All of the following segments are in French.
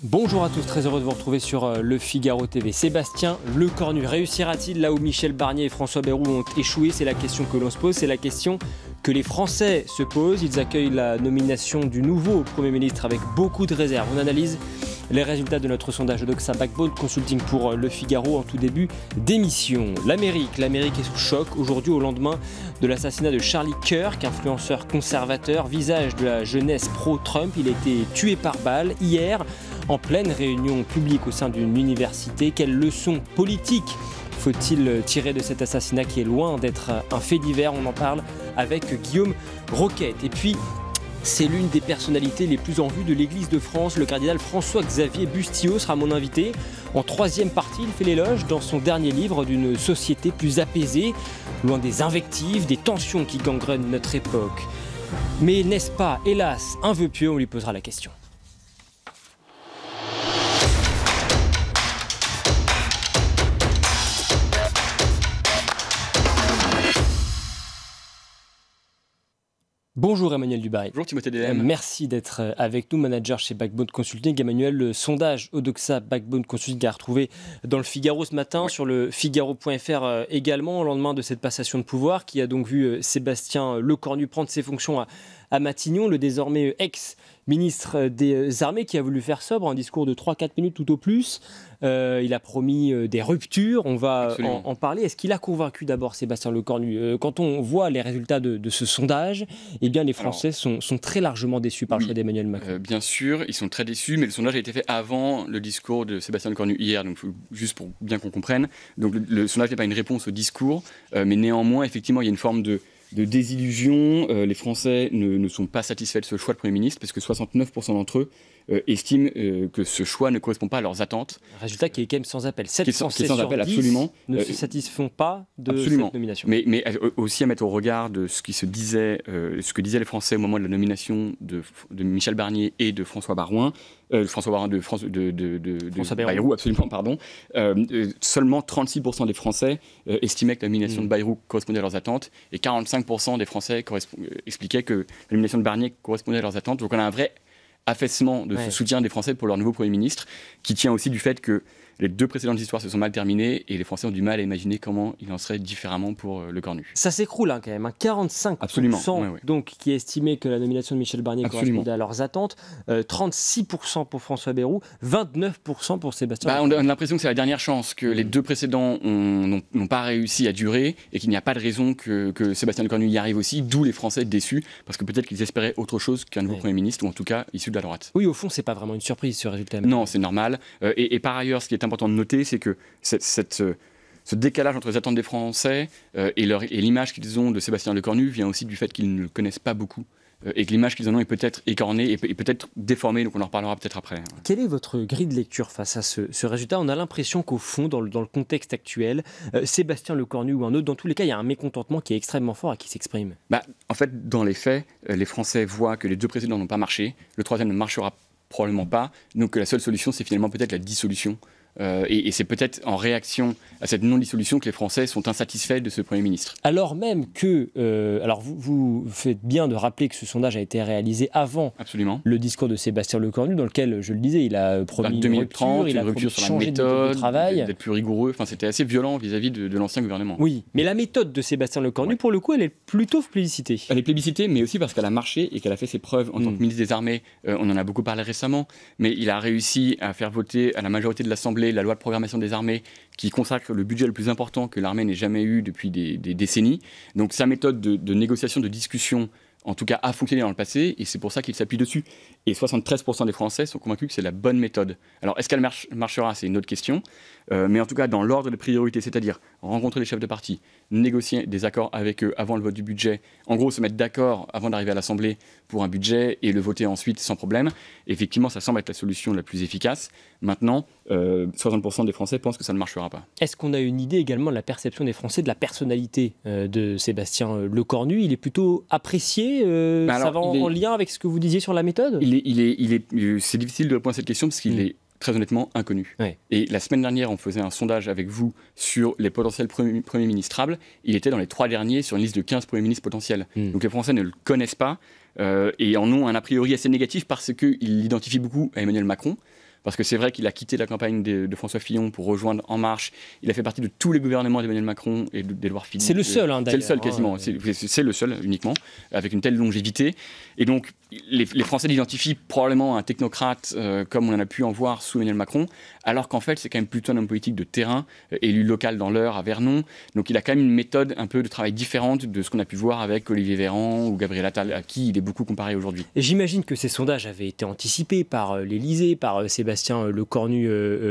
Bonjour à tous, très heureux de vous retrouver sur Le Figaro TV. Sébastien Lecornu réussira-t-il là où Michel Barnier et François Bayrou ont échoué? C'est la question que l'on se pose, c'est la question que les Français se posent. Ils accueillent la nomination du nouveau Premier ministre avec beaucoup de réserves. On analyse les résultats de notre sondage Odoxa Backbone Consulting pour Le Figaro en tout début d'émission. L'Amérique est sous choc aujourd'hui au lendemain de l'assassinat de Charlie Kirk, influenceur conservateur, visage de la jeunesse pro-Trump. Il a été tué par balle hier en pleine réunion publique au sein d'une université. Quelle leçon politique faut-il tirer de cet assassinat qui est loin d'être un fait divers? On en parle avec Guillaume Roquette. Et puis, c'est l'une des personnalités les plus en vue de l'Église de France. Le cardinal François-Xavier Bustillo sera mon invité. En troisième partie, il fait l'éloge dans son dernier livre d'une société plus apaisée, loin des invectives, des tensions qui gangrènent notre époque. Mais n'est-ce pas, hélas, un vœu pieux? On lui posera la question. Bonjour Emmanuel Dubarry. Bonjour Timothée Delem. Merci d'être avec nous, manager chez Backbone Consulting. Emmanuel, le sondage Odoxa Backbone Consulting a retrouvé dans le Figaro ce matin, sur le Figaro.fr également, au lendemain de cette passation de pouvoir qui a donc vu Sébastien Lecornu prendre ses fonctions à Matignon, le désormais ex-ministre des Armées qui a voulu faire sobre, un discours de 3-4 minutes tout au plus. Il a promis des ruptures, on va en parler. Est-ce qu'il a convaincu d'abord Sébastien Lecornu? Quand on voit les résultats de ce sondage, eh bien les Français sont très largement déçus par le choix d'Emmanuel Macron. Bien sûr, ils sont très déçus, mais le sondage a été fait avant le discours de Sébastien Lecornu hier, donc juste pour bien qu'on comprenne. Donc le sondage n'est pas une réponse au discours, mais néanmoins, effectivement, il y a une forme de désillusion. Les Français ne sont pas satisfaits de ce choix de Premier ministre, parce que 69% d'entre eux estiment que ce choix ne correspond pas à leurs attentes. Un résultat qui est quand même sans appel. 7 Français sans sur appel, 10 absolument. ne se satisfont pas de cette nomination. Mais aussi à mettre au regard de ce que disaient les Français au moment de la nomination de Michel Barnier et de François Bayrou, Bayrou, absolument, pardon. Seulement 36% des Français estimaient que la nomination de Bayrou correspondait à leurs attentes, et 45% des Français expliquaient que la nomination de Barnier correspondait à leurs attentes. Donc on a un vrai affaissement de ce soutien des Français pour leur nouveau Premier ministre, qui tient aussi du fait que les deux précédentes histoires se sont mal terminées et les Français ont du mal à imaginer comment il en serait différemment pour Lecornu. Ça s'écroule quand même, 45% donc, qui estimaient que la nomination de Michel Barnier correspondait à leurs attentes, 36% pour François Bayrou, 29% pour Sébastien Lecornu. On a l'impression que c'est la dernière chance, que les deux précédents n'ont pas réussi à durer et qu'il n'y a pas de raison que Sébastien Lecornu y arrive aussi, d'où les Français déçus, parce que peut-être qu'ils espéraient autre chose qu'un nouveau Premier ministre, ou en tout cas issu de la droite. Oui, au fond, c'est pas vraiment une surprise ce résultat. Non, c'est normal. Et par ailleurs, ce qui est important de noter, c'est que ce décalage entre les attentes des Français et l'image qu'ils ont de Sébastien Lecornu vient aussi du fait qu'ils ne le connaissent pas beaucoup, et que l'image qu'ils en ont est peut-être écornée et peut-être déformée, donc on en reparlera peut-être après. Quelle est votre grille de lecture face à ce résultat? On a l'impression qu'au fond, dans le contexte actuel, Sébastien Lecornu ou un autre, dans tous les cas, il y a un mécontentement qui est extrêmement fort et qui s'exprime. En fait, dans les faits, les Français voient que les deux précédents n'ont pas marché, le troisième ne marchera probablement pas, donc la seule solution, c'est finalement peut-être la dissolution. Et c'est peut-être en réaction à cette non-dissolution que les Français sont insatisfaits de ce Premier ministre. Alors même que... alors vous faites bien de rappeler que ce sondage a été réalisé avant le discours de Sébastien Lecornu, dans lequel, je le disais, il a promis une rupture sur la méthode, de travail. D'être plus rigoureux. Enfin, c'était assez violent vis-à-vis de l'ancien gouvernement. Oui, mais la méthode de Sébastien Lecornu, pour le coup, elle est plutôt plébiscitée. Elle est plébiscitée, mais aussi parce qu'elle a marché et qu'elle a fait ses preuves en tant que ministre des Armées. On en a beaucoup parlé récemment, mais il a réussi à faire voter à la majorité de l'Assemblée la loi de programmation des armées qui consacre le budget le plus important que l'armée n'ait jamais eu depuis des décennies. Donc sa méthode de négociation, de discussion, en tout cas a fonctionné dans le passé, et c'est pour ça qu'il s'appuie dessus. Et 73% des Français sont convaincus que c'est la bonne méthode. Alors est-ce qu'elle marchera? C'est une autre question. Mais en tout cas, dans l'ordre de priorité, c'est-à-dire rencontrer les chefs de parti, négocier des accords avec eux avant le vote du budget, en gros se mettre d'accord avant d'arriver à l'Assemblée pour un budget et le voter ensuite sans problème, effectivement ça semble être la solution la plus efficace. Maintenant, 60% des Français pensent que ça ne marchera pas. Est-ce qu'on a une idée également de la perception des Français de la personnalité de Sébastien Lecornu? Il est plutôt apprécié, ça va en lien avec ce que vous disiez sur la méthode? C'est difficile de répondre à cette question parce qu'il est très honnêtement inconnu. Et la semaine dernière, on faisait un sondage avec vous sur les potentiels premiers ministrables. Il était dans les 3 derniers sur une liste de 15 premiers ministres potentiels. Donc les Français ne le connaissent pas et en ont un a priori assez négatif parce qu'ils l'identifient beaucoup à Emmanuel Macron. parce que c'est vrai qu'il a quitté la campagne de François Fillon pour rejoindre En Marche. Il a fait partie de tous les gouvernements d'Emmanuel Macron et d'Édouard Philippe. C'est le seul, hein, d'ailleurs. C'est le seul quasiment, c'est le seul uniquement, avec une telle longévité. Et donc, les Français l'identifient probablement à un technocrate, comme on en a pu en voir sous Emmanuel Macron, alors qu'en fait, c'est quand même plutôt un homme politique de terrain, élu local dans l'Eure, à Vernon. Donc, il a quand même une méthode un peu de travail différente de ce qu'on a pu voir avec Olivier Véran ou Gabriel Attal, à qui il est beaucoup comparé aujourd'hui. Et j'imagine que ces sondages avaient été anticipés par l'Élysée, par Sébastien Lecornu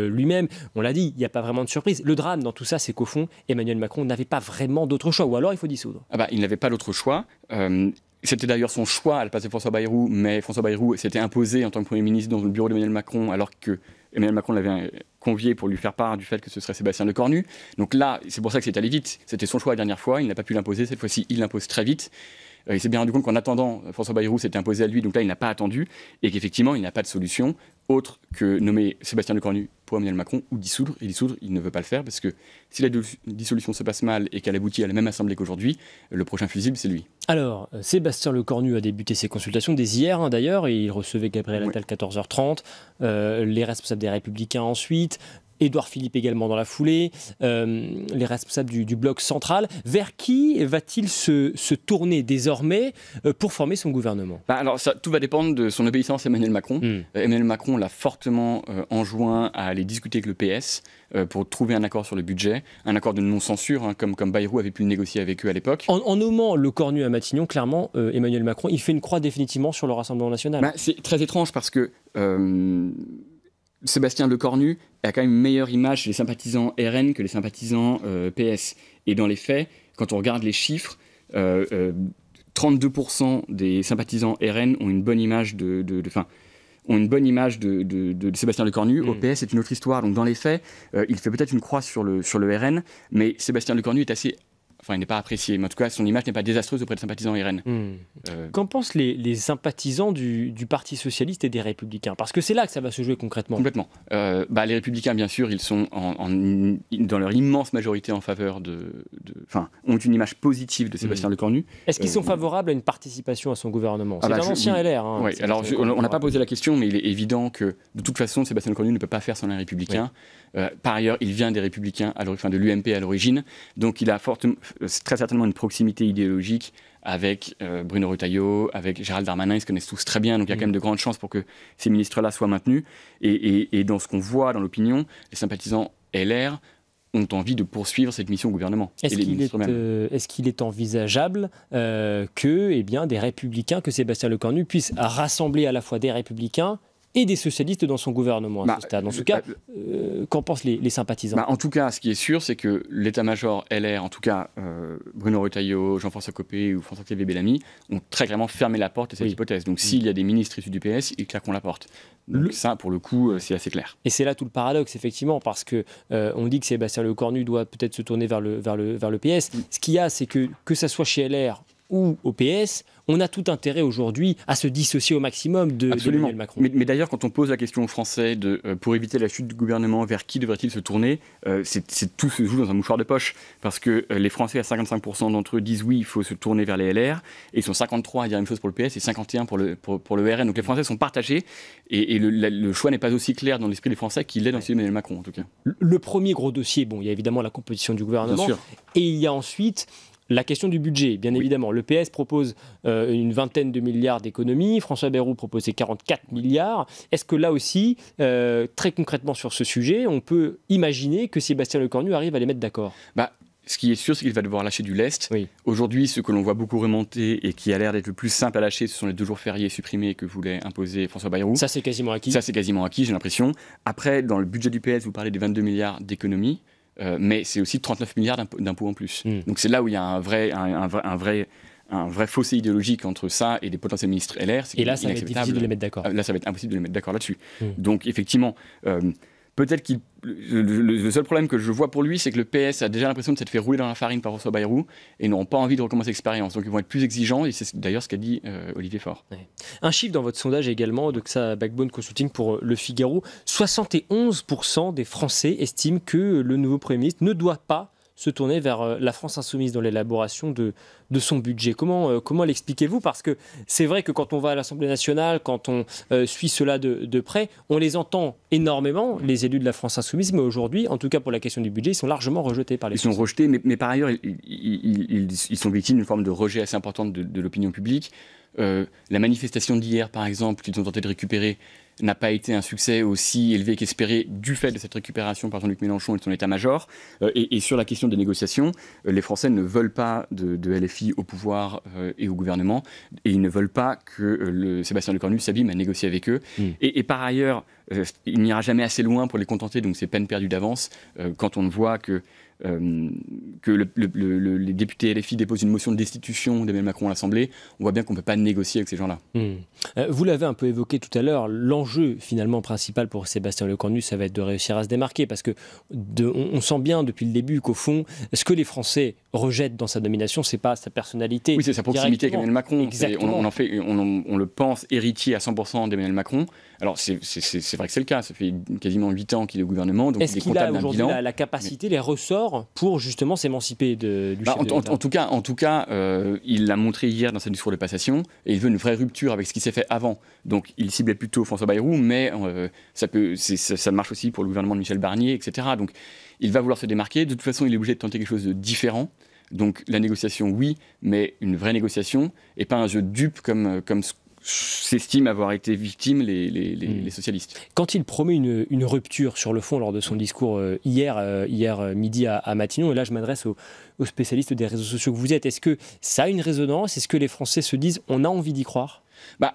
lui-même. On l'a dit, il n'y a pas vraiment de surprise. Le drame dans tout ça, c'est qu'au fond, Emmanuel Macron n'avait pas vraiment d'autre choix, ou alors il faut dissoudre. Il n'avait pas d'autre choix. C'était d'ailleurs son choix à la place de François Bayrou, mais François Bayrou s'était imposé en tant que Premier ministre dans le bureau d'Emmanuel Macron, alors que Emmanuel Macron l'avait convié pour lui faire part du fait que ce serait Sébastien Lecornu. Donc là, c'est pour ça que c'est allé vite. C'était son choix la dernière fois, il n'a pas pu l'imposer. Cette fois-ci, il l'impose très vite. Il s'est bien rendu compte qu'en attendant, François Bayrou s'était imposé à lui, donc là, il n'a pas attendu, et qu'effectivement, il n'a pas de solution autre que nommer Sébastien Lecornu pour Emmanuel Macron ou dissoudre. Et dissoudre, il ne veut pas le faire, parce que si la dissolution se passe mal et qu'elle aboutit à la même assemblée qu'aujourd'hui, le prochain fusible, c'est lui. Alors, Sébastien Lecornu a débuté ses consultations dès hier, hein, d'ailleurs, et il recevait Gabriel Attal 14h30, les responsables des Républicains ensuite, Édouard Philippe également dans la foulée, les responsables du bloc central. Vers qui va-t-il se tourner désormais pour former son gouvernement ? Alors tout va dépendre de son obéissance à Emmanuel Macron. Emmanuel Macron l'a fortement enjoint à aller discuter avec le PS pour trouver un accord sur le budget, un accord de non-censure, hein, comme Bayrou avait pu le négocier avec eux à l'époque. En nommant Lecornu à Matignon, clairement, Emmanuel Macron, il fait une croix définitivement sur le Rassemblement national. C'est très étrange parce que Sébastien Lecornu a quand même une meilleure image chez les sympathisants RN que les sympathisants PS. Et dans les faits, quand on regarde les chiffres, 32% des sympathisants RN ont une bonne image de Sébastien Lecornu. Au PS, c'est une autre histoire. Donc dans les faits, il fait peut-être une croix sur le RN, mais Sébastien Lecornu est assez... Enfin, il n'est pas apprécié, mais en tout cas, son image n'est pas désastreuse auprès des sympathisants RN. Qu'en pensent les sympathisants du Parti Socialiste et des Républicains ? Parce que c'est là que ça va se jouer concrètement. Complètement. Les Républicains, bien sûr, ils sont dans leur immense majorité en faveur ont une image positive de Sébastien Lecornu. Est-ce qu'ils sont favorables à une participation à son gouvernement ? C'est un ancien LR. Hein, oui, alors on n'a pas posé la question, mais il est évident que, de toute façon, Sébastien Lecornu ne peut pas faire sans les Républicains. Oui. Par ailleurs, il vient des Républicains, de l'UMP à l'origine, donc il a très certainement une proximité idéologique avec Bruno Retailleau, avec Gérald Darmanin, ils se connaissent tous très bien, donc il y a quand même de grandes chances pour que ces ministres-là soient maintenus. Et dans ce qu'on voit dans l'opinion, les sympathisants LR ont envie de poursuivre cette mission au gouvernement. Est-ce qu'il est envisageable que des Républicains, que Sébastien Lecornu puisse rassembler à la fois des Républicains et des socialistes dans son gouvernement à ce stade. En tout cas, qu'en pensent les sympathisants ? En tout cas, ce qui est sûr, c'est que l'état-major LR, en tout cas Bruno Retailleau, Jean-François Copé ou François-Xavier Bellamy, ont très clairement fermé la porte à cette hypothèse. Donc s'il y a des ministres issus du PS, ils claqueront la porte. Donc ça, pour le coup, c'est assez clair. Et c'est là tout le paradoxe, effectivement, parce que on dit que Sébastien Lecornu doit peut-être se tourner vers le PS. Ce qu'il y a, c'est que ça soit chez LR ou au PS, on a tout intérêt aujourd'hui à se dissocier au maximum d'Emmanuel Macron. Mais d'ailleurs, quand on pose la question aux Français pour éviter la chute du gouvernement, vers qui devrait-il se tourner, tout se joue dans un mouchoir de poche. Parce que les Français, à 55% d'entre eux, disent oui, il faut se tourner vers les LR. Et ils sont 53 à dire la même chose pour le PS et 51 pour le RN. Donc les Français sont partagés. Et le choix n'est pas aussi clair dans l'esprit des Français qu'il l'est dans celui d'Emmanuel Macron, en tout cas. Le premier gros dossier, il y a évidemment la composition du gouvernement. Bien sûr. Et il y a ensuite la question du budget, bien évidemment. Le PS propose une vingtaine de milliards d'économies. François Bayrou proposait 44 milliards. Est-ce que là aussi, très concrètement sur ce sujet, on peut imaginer que Sébastien Lecornu arrive à les mettre d'accord ? Ce qui est sûr, c'est qu'il va devoir lâcher du lest. Oui. Aujourd'hui, ce que l'on voit beaucoup remonter et qui a l'air d'être le plus simple à lâcher, ce sont les 2 jours fériés supprimés que voulait imposer François Bayrou. Ça, c'est quasiment acquis. J'ai l'impression. Après, dans le budget du PS, vous parlez des 22 milliards d'économies. Mais c'est aussi 39 milliards d'impôts en plus. Donc c'est là où il y a un vrai fossé idéologique entre ça et des potentiels ministres LR. Et là, ça va être difficile de les mettre d'accord. Là, ça va être impossible de les mettre d'accord là-dessus. Donc effectivement, peut-être le seul problème que je vois pour lui, c'est que le PS a déjà l'impression de s'être fait rouler dans la farine par François Bayrou et n'auront pas envie de recommencer l'expérience. Donc ils vont être plus exigeants et c'est d'ailleurs ce qu'a dit Olivier Faure. Ouais. Un chiffre dans votre sondage également de XA Backbone Consulting pour Le Figaro, 71% des Français estiment que le nouveau Premier ministre ne doit pas se tourner vers la France insoumise dans l'élaboration de son budget. Comment l'expliquez-vous? Parce que c'est vrai que quand on va à l'Assemblée nationale, quand on suit cela de près, on les entend énormément, les élus de la France insoumise, mais aujourd'hui, en tout cas pour la question du budget, ils sont largement rejetés par les Français. Ils sont rejetés, mais par ailleurs, ils sont victimes d'une forme de rejet assez importante de l'opinion publique. La manifestation d'hier, par exemple, qu'ils ont tenté de récupérer, n'a pas été un succès aussi élevé qu'espéré du fait de cette récupération par Jean-Luc Mélenchon et de son état-major. Et sur la question des négociations, les Français ne veulent pas de LFI au pouvoir et au gouvernement, et ils ne veulent pas que Sébastien Lecornu s'abîme à négocier avec eux. Et par ailleurs, il n'ira jamais assez loin pour les contenter, donc c'est peine perdue d'avance quand on voit que les députés LFI déposent une motion de destitution d'Emmanuel Macron à l'Assemblée. On voit bien qu'on ne peut pas négocier avec ces gens-là. Vous l'avez un peu évoqué tout à l'heure, l'enjeu finalement principal pour Sébastien Lecornu, ça va être de réussir à se démarquer, parce que on sent bien depuis le début qu'au fond, ce que les Français rejettent dans sa nomination, c'est pas sa personnalité. Oui, c'est sa proximité avec Emmanuel Macron. On le pense héritier à 100% d'Emmanuel Macron. Alors c'est vrai que c'est le cas, ça fait quasiment 8 ans qu'il est au gouvernement. Est-ce qu'il a aujourd'hui la capacité, les ressorts pour justement s'émanciper du chef de l'État? En tout cas, il l'a montré hier dans sa discours de passation, et il veut une vraie rupture avec ce qui s'est fait avant. Donc il ciblait plutôt François Bayrou, mais ça marche aussi pour le gouvernement de Michel Barnier, etc. Donc il va vouloir se démarquer. De toute façon, il est obligé de tenter quelque chose de différent. Donc la négociation, oui, mais une vraie négociation, et pas un jeu de dupe comme s'estiment avoir été victimes les socialistes. Quand il promet une rupture sur le fond lors de son discours hier midi à Matignon, et là je m'adresse aux spécialistes des réseaux sociaux que vous êtes, est-ce que ça a une résonance? Est-ce que les Français se disent on a envie d'y croire?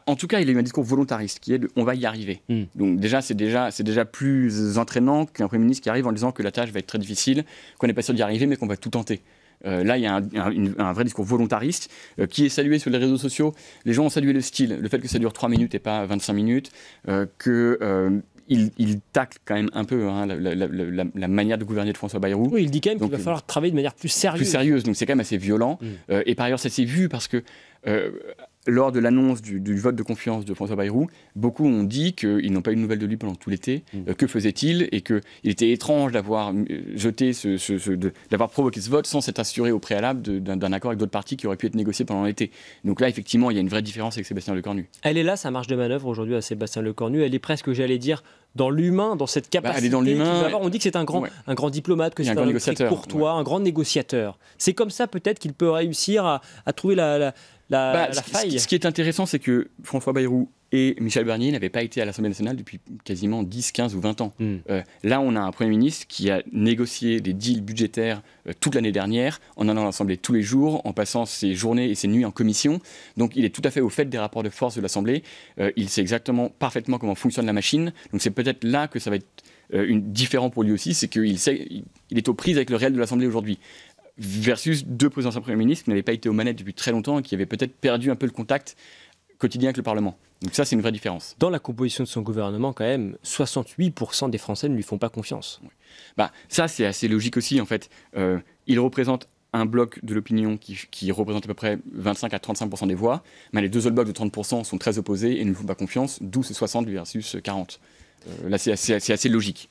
En tout cas, il a eu un discours volontariste qui est on va y arriver. Donc c'est déjà plus entraînant qu'un Premier ministre qui arrive en disant que la tâche va être très difficile, qu'on n'est pas sûr d'y arriver, mais qu'on va tout tenter. Là, il y a un vrai discours volontariste qui est salué sur les réseaux sociaux. Les gens ont salué le style, le fait que ça dure 3 minutes et pas 25 minutes, il tacle quand même un peu la manière de gouverner de François Bayrou. Oui, il dit quand même qu'il va falloir travailler de manière plus sérieuse. Donc c'est quand même assez violent. Et par ailleurs, ça s'est vu parce que lors de l'annonce du vote de confiance de François Bayrou, beaucoup ont dit qu'ils n'ont pas eu de nouvelles de lui pendant tout l'été. Que faisait-il? Et qu'il était étrange d'avoir d'avoir provoqué ce vote sans s'être assuré au préalable d'un accord avec d'autres partis qui auraient pu être négociés pendant l'été. Donc là, effectivement, il y a une vraie différence avec Sébastien Lecornu. Elle est là, sa marge de manœuvre aujourd'hui à Sébastien Lecornu. Elle est presque, j'allais dire, dans l'humain, dans cette capacité. Elle est dans l'humain. On dit que c'est un grand diplomate, que c'est un grand négociateur, courtois, un grand négociateur. C'est comme ça peut-être qu'il peut réussir à trouver la faille. Ce qui est intéressant, c'est que François Bayrou et Michel Barnier n'avaient pas été à l'Assemblée nationale depuis quasiment 10, 15 ou 20 ans. Là, on a un Premier ministre qui a négocié des deals budgétaires toute l'année dernière, en allant à l'Assemblée tous les jours, en passant ses journées et ses nuits en commission. Donc il est tout à fait au fait des rapports de force de l'Assemblée. Il sait parfaitement comment fonctionne la machine. Donc c'est peut-être là que ça va être différent pour lui aussi, c'est qu'il est aux prises avec le réel de l'Assemblée aujourd'hui. Versus deux anciens premiers ministres qui n'avaient pas été aux manettes depuis très longtemps et qui avaient peut-être perdu un peu le contact quotidien avec le Parlement. Donc ça, c'est une vraie différence. Dans la composition de son gouvernement, quand même, 68% des Français ne lui font pas confiance. Oui. Ça, c'est assez logique aussi, en fait. Il représente un bloc de l'opinion qui représente à peu près 25 à 35% des voix, mais les deux autres blocs de 30% sont très opposés et ne lui font pas confiance, d'où ce 60 versus 40. Là, c'est assez logique.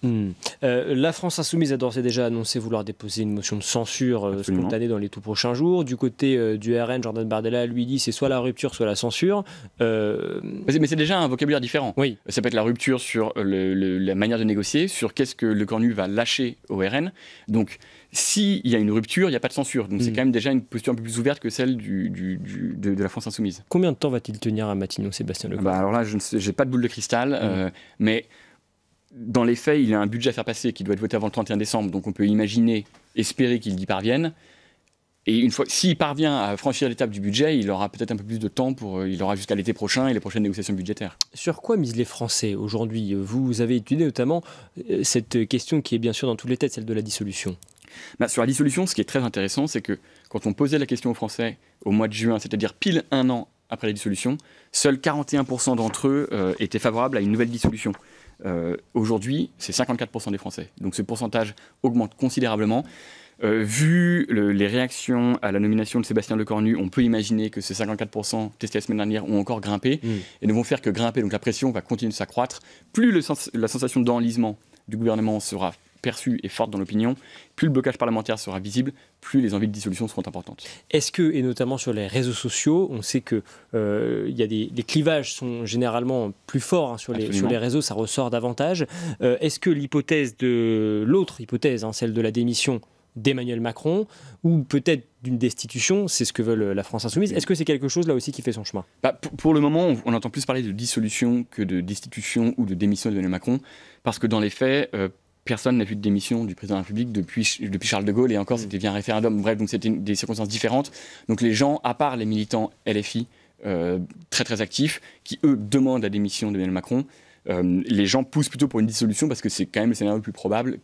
La France insoumise a d'ores et déjà annoncé vouloir déposer une motion de censure spontanée dans les tout prochains jours. Du côté du RN, Jordan Bardella lui dit c'est soit la rupture, soit la censure. Mais c'est déjà un vocabulaire différent. Oui. Ça peut être la rupture sur la manière de négocier, sur qu'est-ce que Lecornu va lâcher au RN. Donc, s'il y a une rupture, il n'y a pas de censure. Donc, c'est quand même déjà une posture un peu plus ouverte que celle de la France insoumise. Combien de temps va-t-il tenir à Matignon, Sébastien Lecornu? Alors là, je n'ai pas de boule de cristal, mais dans les faits, il a un budget à faire passer qui doit être voté avant le 31 décembre, donc on peut espérer qu'il y parvienne. Et une fois, s'il parvient à franchir l'étape du budget, il aura peut-être un peu plus de temps il aura jusqu'à l'été prochain et les prochaines négociations budgétaires. Sur quoi misent les Français aujourd'hui? Vous avez étudié notamment cette question qui est bien sûr dans toutes les têtes, celle de la dissolution. Sur la dissolution, ce qui est très intéressant, c'est que quand on posait la question aux Français au mois de juin, c'est-à-dire pile un an après la dissolution, seuls 41% d'entre eux étaient favorables à une nouvelle dissolution. Aujourd'hui, c'est 54% des Français. Donc ce pourcentage augmente considérablement. Vu les réactions à la nomination de Sébastien Lecornu, on peut imaginer que ces 54% testés la semaine dernière ont encore grimpé et ne vont faire que grimper. Donc la pression va continuer de s'accroître. Plus la sensation d'enlisement du gouvernement sera perçue et forte dans l'opinion, plus le blocage parlementaire sera visible, plus les envies de dissolution seront importantes. Est-ce que, et notamment sur les réseaux sociaux, on sait que les clivages sont généralement plus forts sur les réseaux, ça ressort davantage. Est-ce que l'hypothèse de l'autre hypothèse, celle de la démission d'Emmanuel Macron, ou peut-être d'une destitution, c'est ce que veut la France Insoumise. Est-ce que c'est quelque chose là aussi qui fait son chemin? Pour le moment, on entend plus parler de dissolution que de destitution ou de démission d'Emmanuel Macron, parce que dans les faits, personne n'a vu de démission du président de la République depuis Charles de Gaulle, et encore c'était via un référendum. Bref, donc c'était des circonstances différentes. Donc les gens, à part les militants LFI très très actifs, qui eux demandent la démission d'Emmanuel Macron, les gens poussent plutôt pour une dissolution parce que c'est quand même le scénario le plus probable.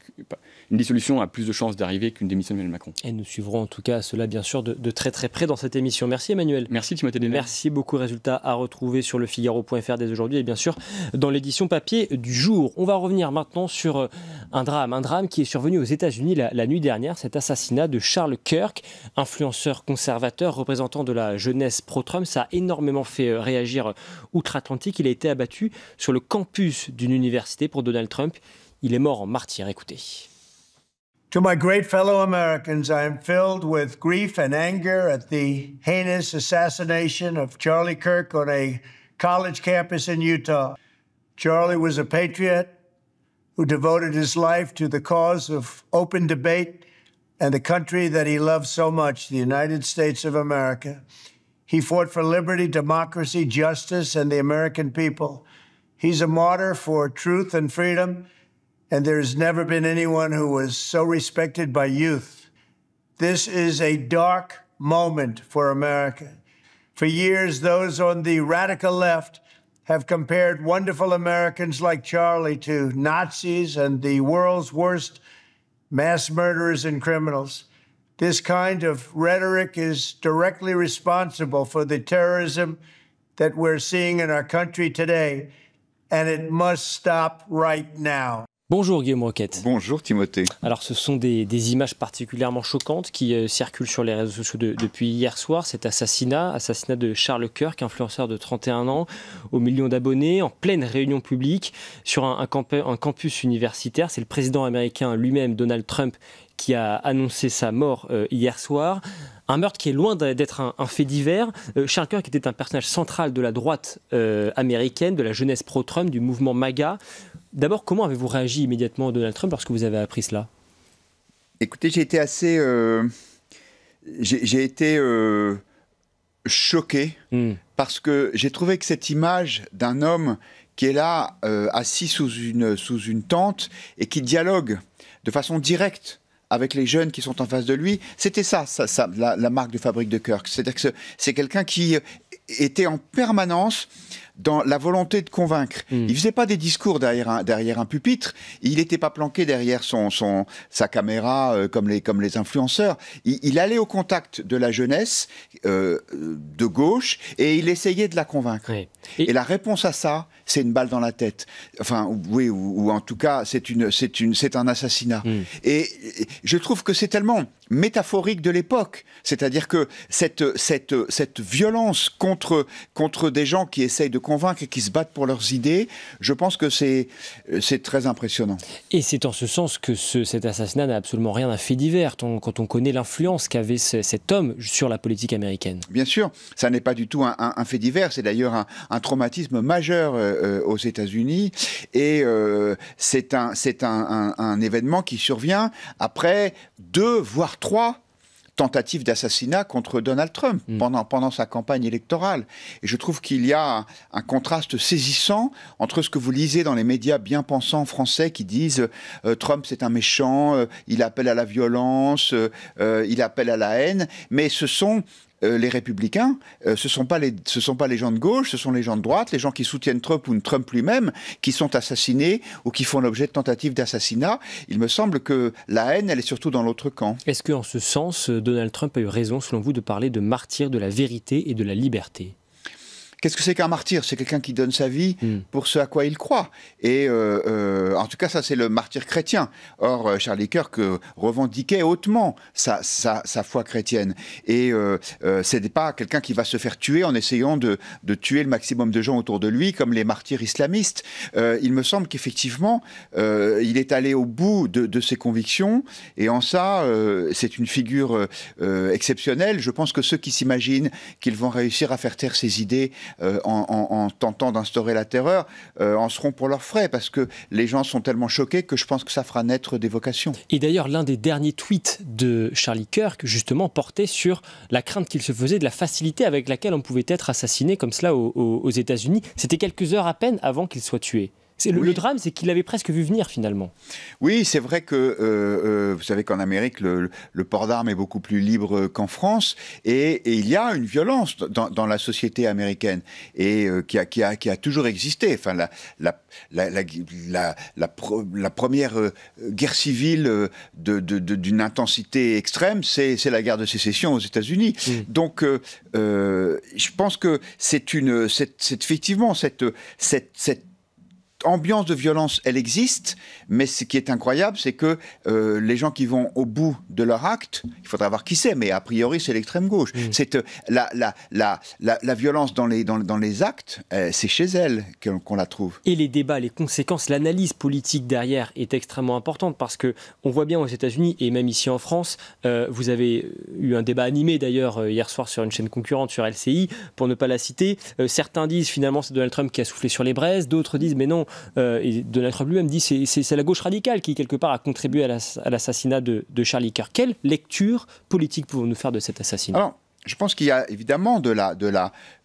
Une dissolution a plus de chances d'arriver qu'une démission d'Emmanuel Macron. Et nous suivrons en tout cas cela bien sûr de très très près dans cette émission. Merci Emmanuel. Merci Timothée Denel. Merci beaucoup. Résultats à retrouver sur lefigaro.fr dès aujourd'hui et bien sûr dans l'édition papier du jour. On va revenir maintenant sur un drame qui est survenu aux États-Unis la nuit dernière, cet assassinat de Charles Kirk, influenceur conservateur, représentant de la jeunesse pro-Trump. Ça a énormément fait réagir outre-Atlantique. Il a été abattu sur le campus d'une université pour Donald Trump. Il est mort en martyr. Écoutez. To my great fellow Americans, I am filled with grief and anger at the heinous assassination of Charlie Kirk on a college campus in Utah. Charlie was a patriot who devoted his life to the cause of open debate and the country that he loved so much, the United States of America. He fought for liberty, democracy, justice, and the American people. He's a martyr for truth and freedom. And there's never been anyone who was so respected by youth. This is a dark moment for America. For years, those on the radical left have compared wonderful Americans like Charlie to Nazis and the world's worst mass murderers and criminals. This kind of rhetoric is directly responsible for the terrorism that we're seeing in our country today, and it must stop right now. Bonjour Guillaume Roquette. Bonjour Timothée. Alors ce sont des images particulièrement choquantes qui circulent sur les réseaux sociaux depuis hier soir. Cet assassinat de Charles Kirk, influenceur de 31 ans, aux millions d'abonnés, en pleine réunion publique, sur un campus universitaire. C'est le président américain lui-même, Donald Trump, qui a annoncé sa mort hier soir. Un meurtre qui est loin d'être un fait divers. Charles Kirk était un personnage central de la droite américaine, de la jeunesse pro-Trump, du mouvement MAGA. D'abord, comment avez-vous réagi immédiatement à Donald Trump lorsque vous avez appris cela? Écoutez, j'ai été assez... choqué parce que j'ai trouvé que cette image d'un homme qui est là, assis sous une tente et qui dialogue de façon directe avec les jeunes qui sont en face de lui, c'était ça la marque de fabrique de Kirk. C'est-à-dire que c'est quelqu'un qui était en permanence dans la volonté de convaincre. Il ne faisait pas des discours derrière un pupitre, il n'était pas planqué derrière sa caméra comme les influenceurs. Il allait au contact de la jeunesse de gauche et il essayait de la convaincre. Oui. Et la réponse à ça, c'est une balle dans la tête. Enfin, oui, ou en tout cas, c'est un assassinat. Et je trouve que c'est tellement métaphorique de l'époque. C'est-à-dire que cette violence contre des gens qui essayent de convaincre et qui se battent pour leurs idées, je pense que c'est très impressionnant. Et c'est en ce sens que cet assassinat n'a absolument rien d'un fait divers, quand on connaît l'influence qu'avait cet homme sur la politique américaine. Bien sûr, ça n'est pas du tout un fait divers, c'est d'ailleurs un traumatisme majeur aux États-Unis, et c'est un événement qui survient après 2 voire 3 tentative d'assassinat contre Donald Trump pendant sa campagne électorale. Et je trouve qu'il y a un contraste saisissant entre ce que vous lisez dans les médias bien pensants français qui disent Trump c'est un méchant, il appelle à la violence, il appelle à la haine, mais ce sont les républicains, ce sont pas les gens de gauche, ce sont les gens de droite, les gens qui soutiennent Trump ou Trump lui-même, qui sont assassinés ou qui font l'objet de tentatives d'assassinat. Il me semble que la haine, elle est surtout dans l'autre camp. Est-ce qu'en ce sens, Donald Trump a eu raison, selon vous, de parler de martyr de la vérité et de la liberté ? qu'est-ce que c'est qu'un martyr? C'est quelqu'un qui donne sa vie pour ce à quoi il croit. Et en tout cas, ça, c'est le martyr chrétien. Or, Charlie Kirk revendiquait hautement sa foi chrétienne. Et ce n'est pas quelqu'un qui va se faire tuer en essayant de tuer le maximum de gens autour de lui, comme les martyrs islamistes. Il me semble qu'effectivement, il est allé au bout de ses convictions. Et en ça, c'est une figure exceptionnelle. Je pense que ceux qui s'imaginent qu'ils vont réussir à faire taire ses idées en tentant d'instaurer la terreur en seront pour leurs frais, parce que les gens sont tellement choqués que je pense que ça fera naître des vocations. Et d'ailleurs, l'un des derniers tweets de Charlie Kirk, justement, portait sur la crainte qu'il se faisait de la facilité avec laquelle on pouvait être assassiné comme cela aux États-Unis. C'était quelques heures à peine avant qu'il soit tué. Le drame, c'est qu'il l'avait presque vu venir, finalement. Oui, c'est vrai que, vous savez qu'en Amérique, le port d'armes est beaucoup plus libre qu'en France, et il y a une violence dans la société américaine, et qui a toujours existé. Enfin, la première guerre civile d'une intensité extrême, c'est la guerre de sécession aux États-Unis. Donc, je pense que c'est effectivement cette ambiance de violence, elle existe, mais ce qui est incroyable, c'est que les gens qui vont au bout de leur acte, il faudra voir qui c'est, mais a priori, c'est l'extrême gauche. C'est la violence dans les actes, c'est chez elle qu'on la trouve. Et les débats, les conséquences, l'analyse politique derrière est extrêmement importante, parce que on voit bien aux États-Unis et même ici en France, vous avez eu un débat animé d'ailleurs hier soir sur une chaîne concurrente, sur LCI, pour ne pas la citer. Certains disent finalement c'est Donald Trump qui a soufflé sur les braises, d'autres disent mais non. Et Donald Trump lui-même dit c'est la gauche radicale qui, quelque part, a contribué à l'assassinat de Charlie Kirk. Quelle lecture politique pouvons-nous faire de cet assassinat? Alors, je pense qu'il y a évidemment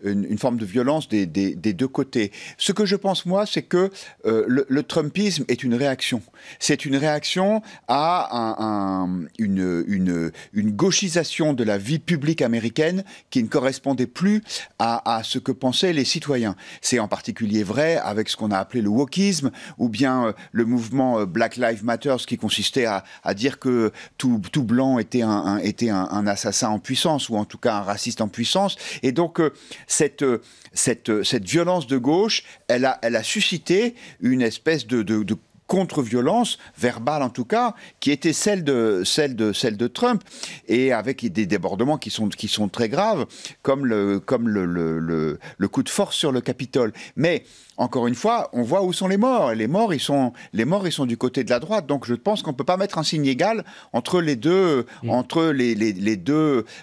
une forme de violence des deux côtés. Ce que je pense, moi, c'est que le Trumpisme est une réaction. C'est une réaction à une gauchisation de la vie publique américaine qui ne correspondait plus à ce que pensaient les citoyens. C'est en particulier vrai avec ce qu'on a appelé le wokisme, ou bien le mouvement Black Lives Matter, qui consistait à dire que tout blanc était un assassin en puissance, ou en tout cas un raciste en puissance. Et donc, cette violence de gauche, elle a suscité une espèce de contre-violence, verbale en tout cas, qui était celle de Trump, et avec des débordements qui sont très graves, comme le coup de force sur le Capitole. Mais encore une fois, on voit où sont les morts. Et les morts, ils sont du côté de la droite. Donc je pense qu'on ne peut pas mettre un signe égal entre les deux,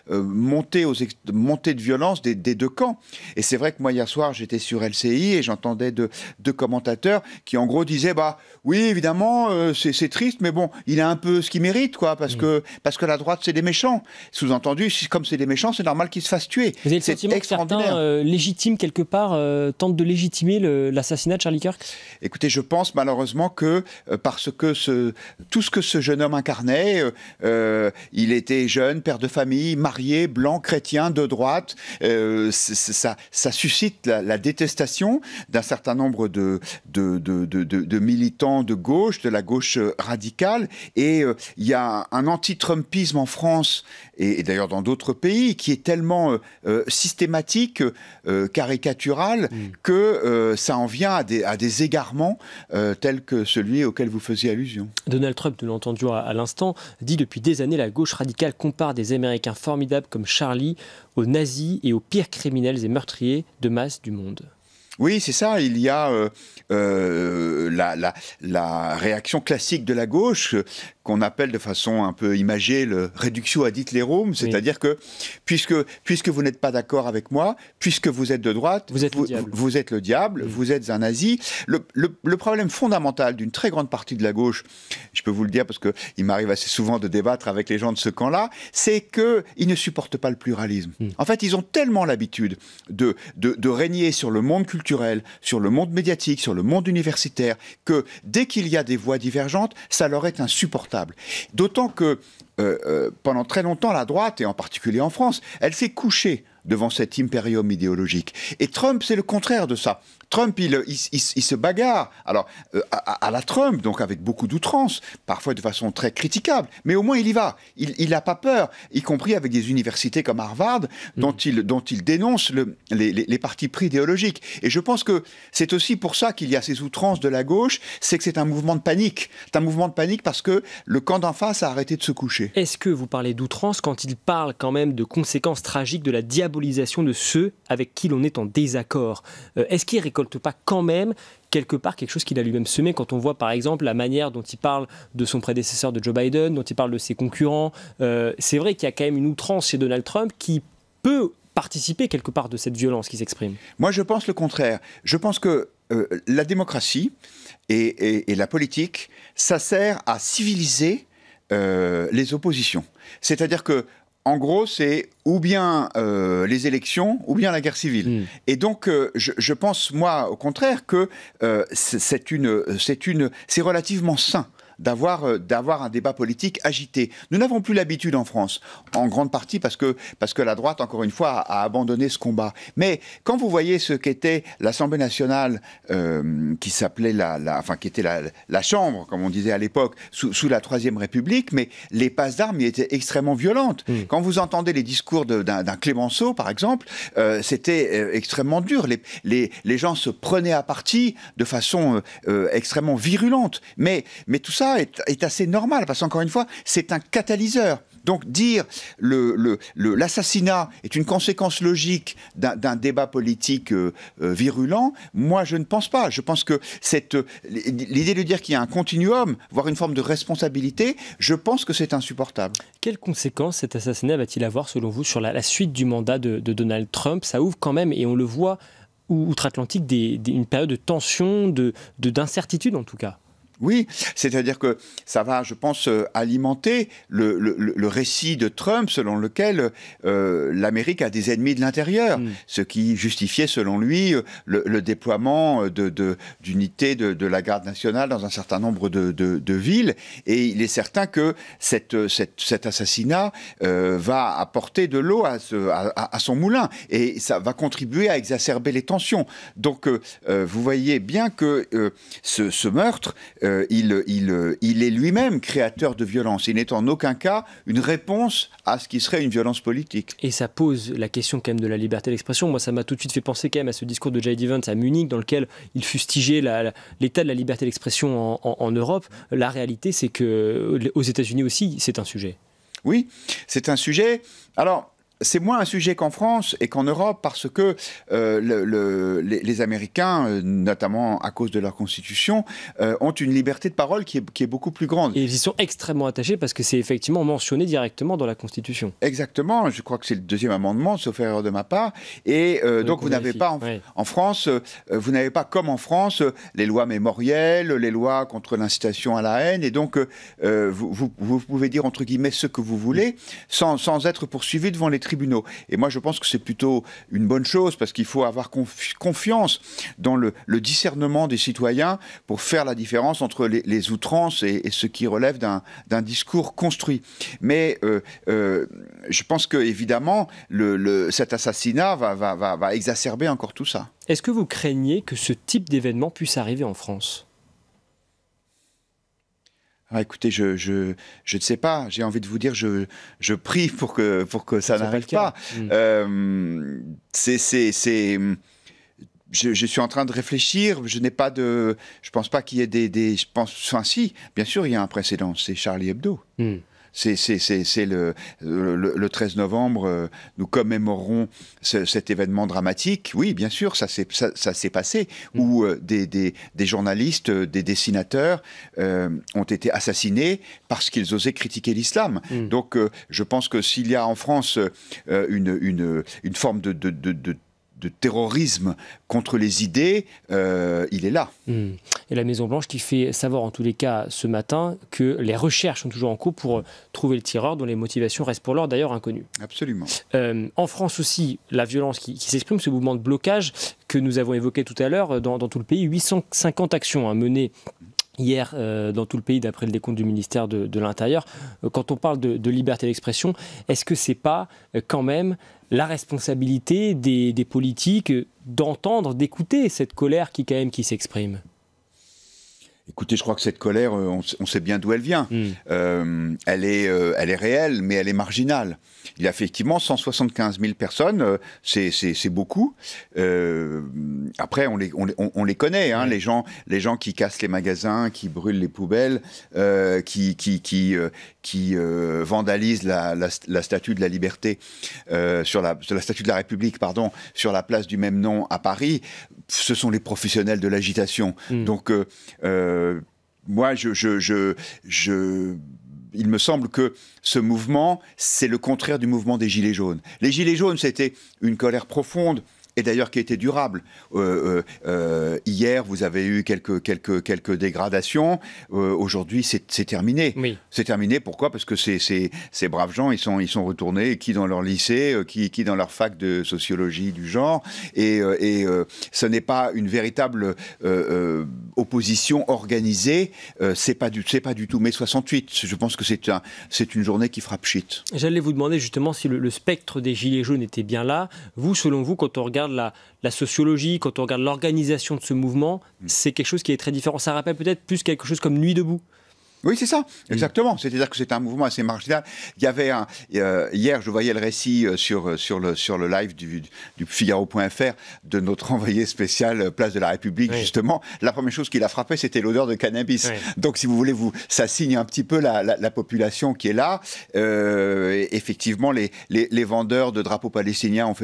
montées de violence des deux camps. Et c'est vrai que moi, hier soir, j'étais sur LCI et j'entendais deux commentateurs qui, en gros, disaient oui, évidemment, c'est triste, mais bon, il a un peu ce qu'il mérite, quoi, parce que la droite, c'est des méchants. Sous-entendu, comme c'est des méchants, c'est normal qu'ils se fassent tuer. Vous avez le sentiment que certains légitiment quelque part, tentent de légitimer l'assassinat de Charlie Kirk? Écoutez, je pense malheureusement que parce que tout ce que ce jeune homme incarnait, il était jeune, père de famille, marié, blanc, chrétien, de droite, ça suscite la détestation d'un certain nombre de militants de gauche, de la gauche radicale, et il y a un anti-Trumpisme en France, et d'ailleurs dans d'autres pays, qui est tellement systématique, caricatural, que ça en vient à des égarements tels que celui auquel vous faisiez allusion. Donald Trump, nous l'avons entendu à l'instant, dit depuis des années la gauche radicale compare des Américains formidables comme Charlie aux nazis et aux pires criminels et meurtriers de masse du monde. Oui, c'est ça. Il y a la réaction classique de la gauche qu'on appelle de façon un peu imagée le reductio ad Hitlerum, c'est-à-dire que puisque vous n'êtes pas d'accord avec moi, puisque vous êtes de droite, vous êtes le diable, vous êtes un nazi. Le problème fondamental d'une très grande partie de la gauche, je peux vous le dire parce qu'il m'arrive assez souvent de débattre avec les gens de ce camp-là, c'est qu'ils ne supportent pas le pluralisme. En fait, ils ont tellement l'habitude de régner sur le monde culturel, sur le monde médiatique, sur le monde universitaire, que dès qu'il y a des voix divergentes, ça leur est insupportable. D'autant que pendant très longtemps, la droite, et en particulier en France, elle s'est couchée devant cet impérium idéologique. Et Trump, c'est le contraire de ça. Trump, il se bagarre, alors à la Trump, donc avec beaucoup d'outrance, parfois de façon très critiquable, mais au moins il y va. Il n'a pas peur, y compris avec des universités comme Harvard, dont il dénonce les partis pris idéologiques. Et je pense que c'est aussi pour ça qu'il y a ces outrances de la gauche, c'est que c'est un mouvement de panique. C'est un mouvement de panique parce que le camp d'en face a arrêté de se coucher. Est-ce que vous parlez d'outrance quand il parle quand même de conséquences tragiques de la diabolisation de ceux avec qui l'on est en désaccord? Est-ce qu'il récolte pas quand même quelque part quelque chose qu'il a lui-même semé quand on voit par exemple la manière dont il parle de son prédécesseur de Joe Biden, dont il parle de ses concurrents? C'est vrai qu'il y a quand même une outrance chez Donald Trump qui peut participer quelque part de cette violence qui s'exprime. Moi je pense le contraire. Je pense que la démocratie et la politique, ça sert à civiliser les oppositions. C'est-à-dire que en gros, c'est ou bien les élections, ou bien la guerre civile. Et donc, je pense, moi, au contraire, que c'est relativement sain d'avoir un débat politique agité. Nous n'avons plus l'habitude en France, en grande partie parce que la droite, encore une fois, a abandonné ce combat. Mais quand vous voyez ce qu'était l'Assemblée nationale, qui s'appelait qui était la Chambre, comme on disait à l'époque, sous la Troisième République, mais les passes d'armes y étaient extrêmement violentes. Quand vous entendez les discours d'un Clémenceau, par exemple, c'était extrêmement dur. Les gens se prenaient à partie de façon extrêmement virulente. Mais tout ça est assez normal, parce qu'encore une fois, c'est un catalyseur. Donc dire l'assassinat est une conséquence logique d'un débat politique virulent, moi je ne pense pas. Je pense que l'idée de dire qu'il y a un continuum, voire une forme de responsabilité, je pense que c'est insupportable. Quelles conséquences cet assassinat va-t-il avoir selon vous sur la suite du mandat de Donald Trump? Ça ouvre quand même, et on le voit outre-Atlantique, une période de tension, d'incertitude en tout cas. Oui, c'est-à-dire que ça va, je pense, alimenter le récit de Trump selon lequel l'Amérique a des ennemis de l'intérieur, ce qui justifiait selon lui le déploiement d'unités de la garde nationale dans un certain nombre de villes. Et il est certain que cet assassinat va apporter de l'eau à son moulin et ça va contribuer à exacerber les tensions. Donc vous voyez bien que ce meurtre il est lui-même créateur de violence. Il n'est en aucun cas une réponse à ce qui serait une violence politique. Et ça pose la question quand même de la liberté d'expression. Moi, ça m'a tout de suite fait penser quand même à ce discours de J.D. Vance à Munich, dans lequel il fustigeait l'état de la liberté d'expression en Europe. La réalité, c'est qu'aux États-Unis aussi, c'est un sujet. Oui, c'est un sujet. Alors, c'est moins un sujet qu'en France et qu'en Europe parce que les Américains, notamment à cause de leur constitution, ont une liberté de parole qui est beaucoup plus grande. Et ils y sont extrêmement attachés parce que c'est effectivement mentionné directement dans la Constitution. Exactement, je crois que c'est le deuxième amendement, sauf erreur de ma part. Et donc vous n'avez pas en France, vous n'avez pas comme en France les lois mémorielles, les lois contre l'incitation à la haine. Et donc vous pouvez dire entre guillemets ce que vous voulez sans être poursuivi devant les tribunaux. Et moi, je pense que c'est plutôt une bonne chose parce qu'il faut avoir confiance dans le discernement des citoyens pour faire la différence entre les outrances et ce qui relève d'un discours construit. Mais je pense que évidemment, cet assassinat va exacerber encore tout ça. Est-ce que vous craignez que ce type d'événement puisse arriver en France ? Ah, écoutez, je ne sais pas. J'ai envie de vous dire, je prie pour que ça n'arrive pas. Je suis en train de réfléchir. Je pense pas qu'il y ait enfin, si, bien sûr, il y a un précédent. C'est Charlie Hebdo. C'est le 13 novembre, nous commémorerons cet événement dramatique. Oui, bien sûr, ça s'est passé, où des journalistes, des dessinateurs ont été assassinés parce qu'ils osaient critiquer l'islam. Donc, je pense que s'il y a en France une forme de terrorisme contre les idées, il est là. Et la Maison-Blanche qui fait savoir en tous les cas ce matin que les recherches sont toujours en cours pour trouver le tireur dont les motivations restent pour l'heure d'ailleurs inconnues. Absolument. En France aussi, la violence qui s'exprime, ce mouvement de blocage que nous avons évoqué tout à l'heure dans tout le pays, 850 actions menées hier dans tout le pays, d'après le décompte du ministère de l'Intérieur. Quand on parle de liberté d'expression, est-ce que c'est pas quand même la responsabilité des politiques d'entendre, d'écouter cette colère qui s'exprime? Écoutez, je crois que cette colère, on sait bien d'où elle vient. Elle est réelle, mais elle est marginale. Il y a effectivement 175 000 personnes, c'est beaucoup. Après, on les connaît, hein, les gens qui cassent les magasins, qui brûlent les poubelles, qui vandalisent la statue de la liberté, sur la statue de la République, pardon, sur la place du même nom à Paris. Ce sont les professionnels de l'agitation. Donc, moi, il me semble que ce mouvement, c'est le contraire du mouvement des Gilets jaunes. Les Gilets jaunes, c'était une colère profonde, et d'ailleurs qui était durable. Hier, vous avez eu quelques dégradations. Aujourd'hui, c'est terminé. Oui. C'est terminé, pourquoi? Parce que ces braves gens, ils sont retournés, qui dans leur lycée, qui dans leur fac de sociologie du genre. Et ce n'est pas une véritable opposition organisée. C'est pas du tout mai 68. Je pense que c'est une journée qui frappe shit. J'allais vous demander justement si le spectre des Gilets jaunes était bien là. Vous, selon vous, quand on regarde la sociologie, quand on regarde l'organisation de ce mouvement, c'est quelque chose qui est très différent. Ça rappelle peut-être plus quelque chose comme Nuit debout. Oui, c'est ça, exactement. C'est-à-dire que c'est un mouvement assez marginal. Il y avait hier, je voyais le récit sur le live du Figaro.fr de notre envoyé spécial Place de la République, justement. La première chose qui l'a frappé, c'était l'odeur de cannabis. Oui. Donc, si vous voulez, ça signe un petit peu la population qui est là. Effectivement, les vendeurs de drapeaux palestiniens ont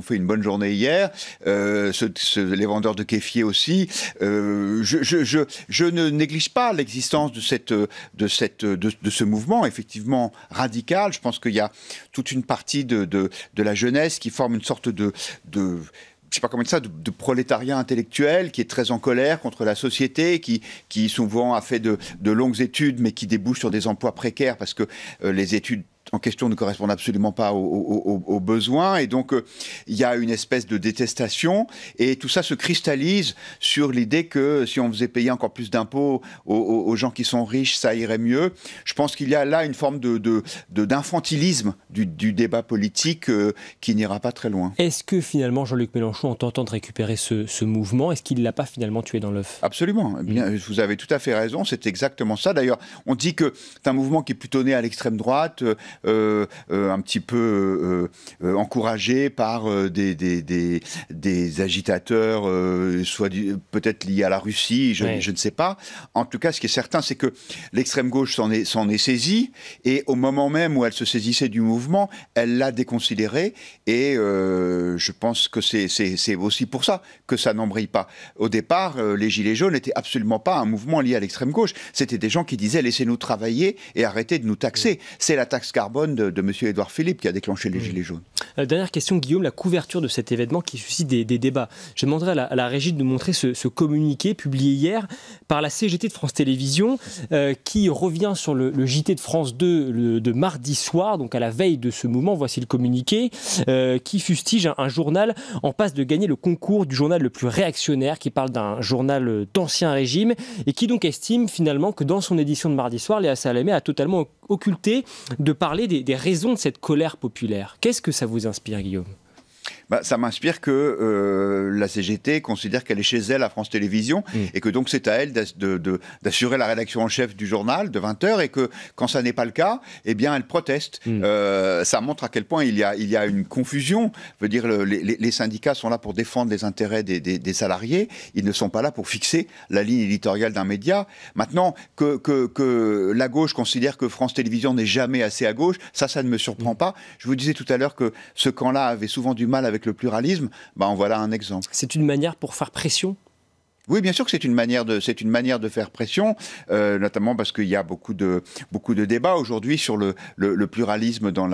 fait une bonne journée hier. Les vendeurs de kéfier aussi. Je ne néglige pas l'existence de ce mouvement, effectivement radical. Je pense qu'il y a toute une partie de la jeunesse qui forme une sorte de je sais pas comment dire ça, de prolétariat intellectuel qui est très en colère contre la société, qui souvent a fait de longues études, mais qui débouche sur des emplois précaires parce que les études en question ne correspondent absolument pas aux besoins, et donc il y a une espèce de détestation, et tout ça se cristallise sur l'idée que si on faisait payer encore plus d'impôts aux gens qui sont riches, ça irait mieux. Je pense qu'il y a là une forme d'infantilisme du débat politique qui n'ira pas très loin. Est-ce que finalement Jean-Luc Mélenchon, en tentant de récupérer ce mouvement, est-ce qu'il ne l'a pas finalement tué dans l'œuf? Absolument, bien, vous avez tout à fait raison, c'est exactement ça. D'ailleurs, on dit que c'est un mouvement qui est plutôt né à l'extrême droite, un petit peu encouragé par des agitateurs, soit peut-être liés à la Russie, je ne sais pas. En tout cas, ce qui est certain, c'est que l'extrême gauche s'en est saisie, et au moment même où elle se saisissait du mouvement, elle l'a déconsidéré, et je pense que c'est aussi pour ça que ça n'embraye pas. Au départ, les Gilets jaunes n'étaient absolument pas un mouvement lié à l'extrême gauche. C'était des gens qui disaient « laissez-nous travailler et arrêtez de nous taxer ». C'est la taxe carbone de M. Édouard Philippe qui a déclenché les Gilets jaunes. Dernière question, Guillaume, la couverture de cet événement qui suscite des débats. Je demanderai à la régie de nous montrer ce communiqué publié hier par la CGT de France Télévisions qui revient sur le JT de France 2 de mardi soir, donc à la veille de ce mouvement. Voici le communiqué qui fustige un journal en passe de gagner le concours du journal le plus réactionnaire, qui parle d'un journal d'ancien régime et qui donc estime finalement que dans son édition de mardi soir, Léa Salamé a totalement occulté de parler des raisons de cette colère populaire. Qu'est-ce que ça vous inspire, Guillaume ? Ça m'inspire que la CGT considère qu'elle est chez elle à France Télévisions et que donc c'est à elle d'assurer la rédaction en chef du journal de 20h, et que quand ça n'est pas le cas, eh bien elle proteste. Ça montre à quel point il y a une confusion. Je veux dire, les syndicats sont là pour défendre les intérêts des salariés, ils ne sont pas là pour fixer la ligne éditoriale d'un média. Maintenant, que la gauche considère que France Télévisions n'est jamais assez à gauche, ça ne me surprend pas. Je vous disais tout à l'heure que ce camp-là avait souvent du mal avec le pluralisme, en voilà un exemple. C'est une manière pour faire pression ? Oui, bien sûr que c'est une manière de faire pression, notamment parce qu'il y a beaucoup de débats aujourd'hui sur le pluralisme dans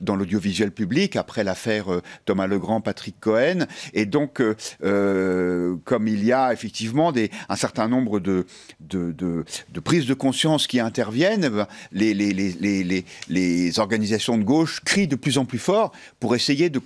l'audiovisuel public après l'affaire Thomas Legrand, Patrick Cohen, et donc comme il y a effectivement un certain nombre de prises de conscience qui interviennent, les organisations de gauche crient de plus en plus fort pour essayer de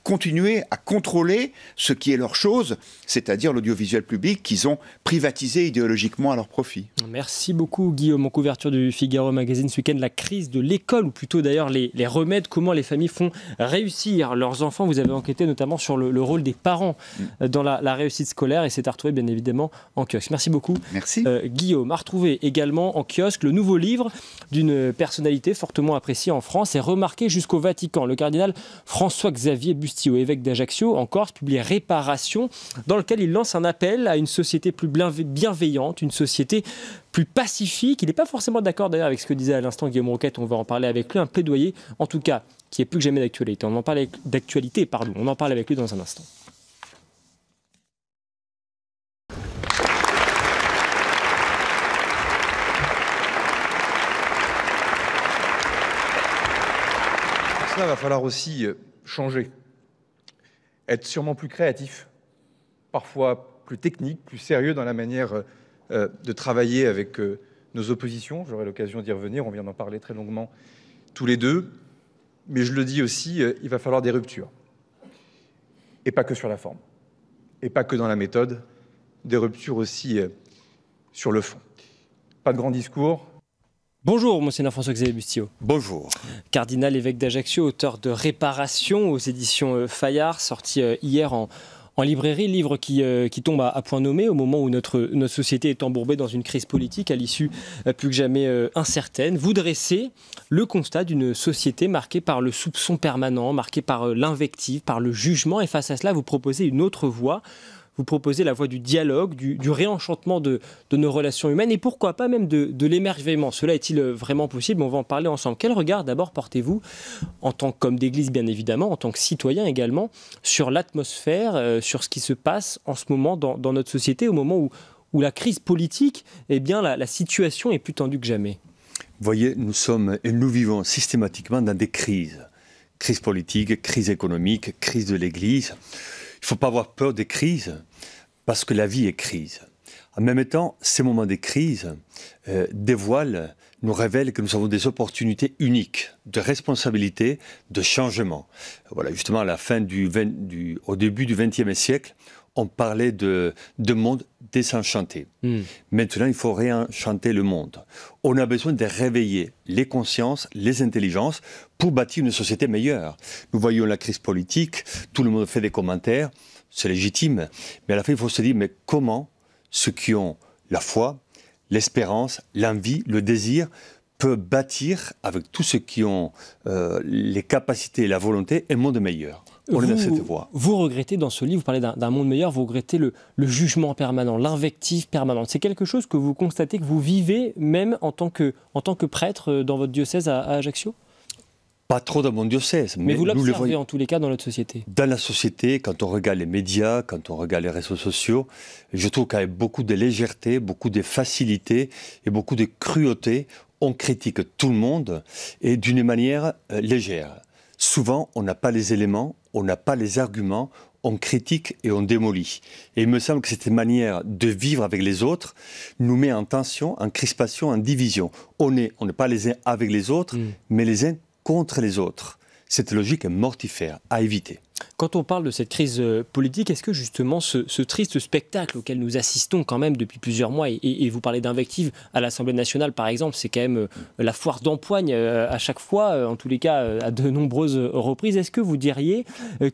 continuer à contrôler ce qui est leur chose, c'est-à-dire l'audiovisuel public, qu'ils ont privatisé idéologiquement à leur profit. Merci beaucoup Guillaume. En couverture du Figaro Magazine ce week-end, la crise de l'école, ou plutôt d'ailleurs les remèdes, comment les familles font réussir leurs enfants. Vous avez enquêté notamment sur le rôle des parents dans la réussite scolaire, et c'est à retrouver bien évidemment en kiosque. Merci beaucoup. Merci. Guillaume. À retrouver également en kiosque le nouveau livre d'une personnalité fortement appréciée en France et remarquée jusqu'au Vatican. Le cardinal François-Xavier Bustillo, évêque d'Ajaccio en Corse, publie Réparation, dans lequel il lance un appel à une société plus bienveillante, une société plus pacifique. Il n'est pas forcément d'accord d'ailleurs avec ce que disait à l'instant Guillaume Roquette, on va en parler avec lui, un plaidoyer en tout cas qui est plus que jamais d'actualité. On en parle avec lui dans un instant. Il va falloir aussi changer, être sûrement plus créatif, parfois plus technique, plus sérieux dans la manière de travailler avec nos oppositions. J'aurai l'occasion d'y revenir, on vient d'en parler très longuement tous les deux. Mais je le dis aussi, il va falloir des ruptures. Et pas que sur la forme, et pas que dans la méthode, des ruptures aussi sur le fond. Pas de grands discours. Bonjour, Monseigneur François-Xavier Bustillo. Bonjour. Cardinal évêque d'Ajaccio, auteur de Réparation aux éditions Fayard, sorti hier en librairie, livre qui tombe à point nommé au moment où notre société est embourbée dans une crise politique à l'issue plus que jamais incertaine. Vous dressez le constat d'une société marquée par le soupçon permanent, marquée par l'invective, par le jugement, et face à cela, vous proposez une autre voie. Vous proposez la voie du dialogue, du réenchantement de nos relations humaines, et pourquoi pas même de l'émerveillement. Cela est-il vraiment possible? On va en parler ensemble. Quel regard d'abord portez-vous, en tant qu'homme d'église bien évidemment, en tant que citoyen également, sur l'atmosphère, sur ce qui se passe en ce moment dans notre société, au moment où la crise politique, eh bien la situation est plus tendue que jamais? Vous voyez, nous vivons systématiquement dans des crises. Crise politique, crise économique, crise de l'Église. Il ne faut pas avoir peur des crises, parce que la vie est crise. En même temps, ces moments de crise nous révèlent que nous avons des opportunités uniques de responsabilité, de changement. Voilà, justement, à la fin au début du XXe siècle, on parlait de monde désenchanté. Maintenant, il faut réenchanter le monde. On a besoin de réveiller les consciences, les intelligences, pour bâtir une société meilleure. Nous voyons la crise politique, tout le monde fait des commentaires, c'est légitime, mais à la fin, il faut se dire, mais comment ceux qui ont la foi, l'espérance, l'envie, le désir, peuvent bâtir, avec tous ceux qui ont les capacités et la volonté, un monde meilleur? On est dans cette voie. Vous regrettez dans ce livre, vous parlez d'un monde meilleur, vous regrettez le jugement permanent, l'invective permanente. C'est quelque chose que vous constatez, que vous vivez même en tant que prêtre dans votre diocèse à Ajaccio? Pas trop dans mon diocèse. Mais vous l'observez en tous les cas dans notre société? Dans la société, quand on regarde les médias, quand on regarde les réseaux sociaux, je trouve qu'avec beaucoup de légèreté, beaucoup de facilité et beaucoup de cruauté, on critique tout le monde et d'une manière légère. Souvent, on n'a pas les éléments, on n'a pas les arguments, on critique et on démolit. Et il me semble que cette manière de vivre avec les autres nous met en tension, en crispation, en division. On n'est pas les uns avec les autres, mais les uns contre les autres. Cette logique est mortifère, à éviter. Quand on parle de cette crise politique, est-ce que justement ce triste spectacle auquel nous assistons quand même depuis plusieurs mois, et vous parlez d'invective à l'Assemblée nationale par exemple, c'est quand même la foire d'empoigne à chaque fois, en tous les cas à de nombreuses reprises, est-ce que vous diriez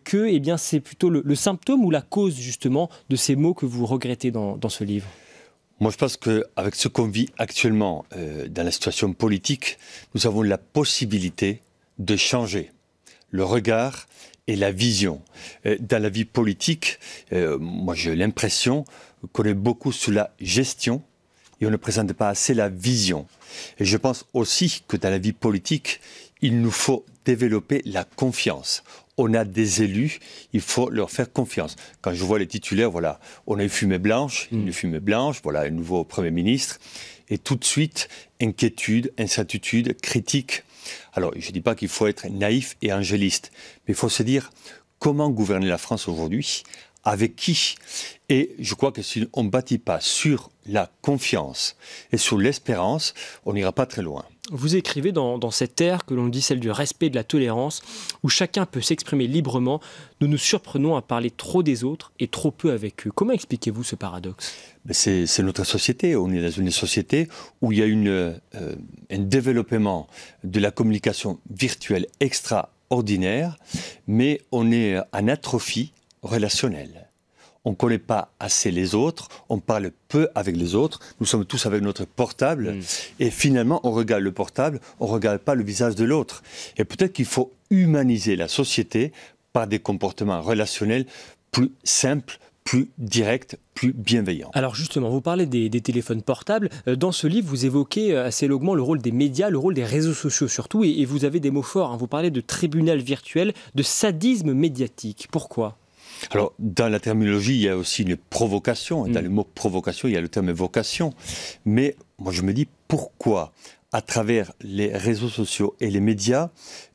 que c'est plutôt le symptôme ou la cause justement de ces mots que vous regrettez dans ce livre? Moi, je pense qu'avec ce qu'on vit actuellement dans la situation politique, nous avons la possibilité de changer le regard et la vision. Dans la vie politique, moi j'ai l'impression qu'on est beaucoup sous la gestion et on ne présente pas assez la vision. Et je pense aussi que dans la vie politique, il nous faut développer la confiance. On a des élus, il faut leur faire confiance. Quand je vois les titulaires, voilà, on a une fumée blanche, voilà, un nouveau Premier ministre, et tout de suite, inquiétude, incertitude, critique. Alors, je ne dis pas qu'il faut être naïf et angéliste, mais il faut se dire comment gouverner la France aujourd'hui, avec qui? Et je crois que si on ne bâtit pas sur la confiance et sur l'espérance, on n'ira pas très loin. Vous écrivez dans cette ère que l'on dit celle du respect et de la tolérance, où chacun peut s'exprimer librement, nous nous surprenons à parler trop des autres et trop peu avec eux. Comment expliquez-vous ce paradoxe ? C'est notre société. On est dans une société où il y a un développement de la communication virtuelle extraordinaire, mais on est en atrophie relationnelle. On ne connaît pas assez les autres, on parle peu avec les autres, nous sommes tous avec notre portable, et finalement on regarde le portable, on ne regarde pas le visage de l'autre. Et peut-être qu'il faut humaniser la société par des comportements relationnels plus simples, plus directs, plus bienveillants. Alors justement, vous parlez des téléphones portables. Dans ce livre, vous évoquez assez longuement le rôle des médias, le rôle des réseaux sociaux surtout, et vous avez des mots forts, hein. Vous parlez de tribunal virtuel, de sadisme médiatique. Pourquoi ? Alors, dans la terminologie, il y a aussi une provocation. Dans le mot provocation, il y a le terme vocation. Mais moi, je me dis, pourquoi, à travers les réseaux sociaux et les médias,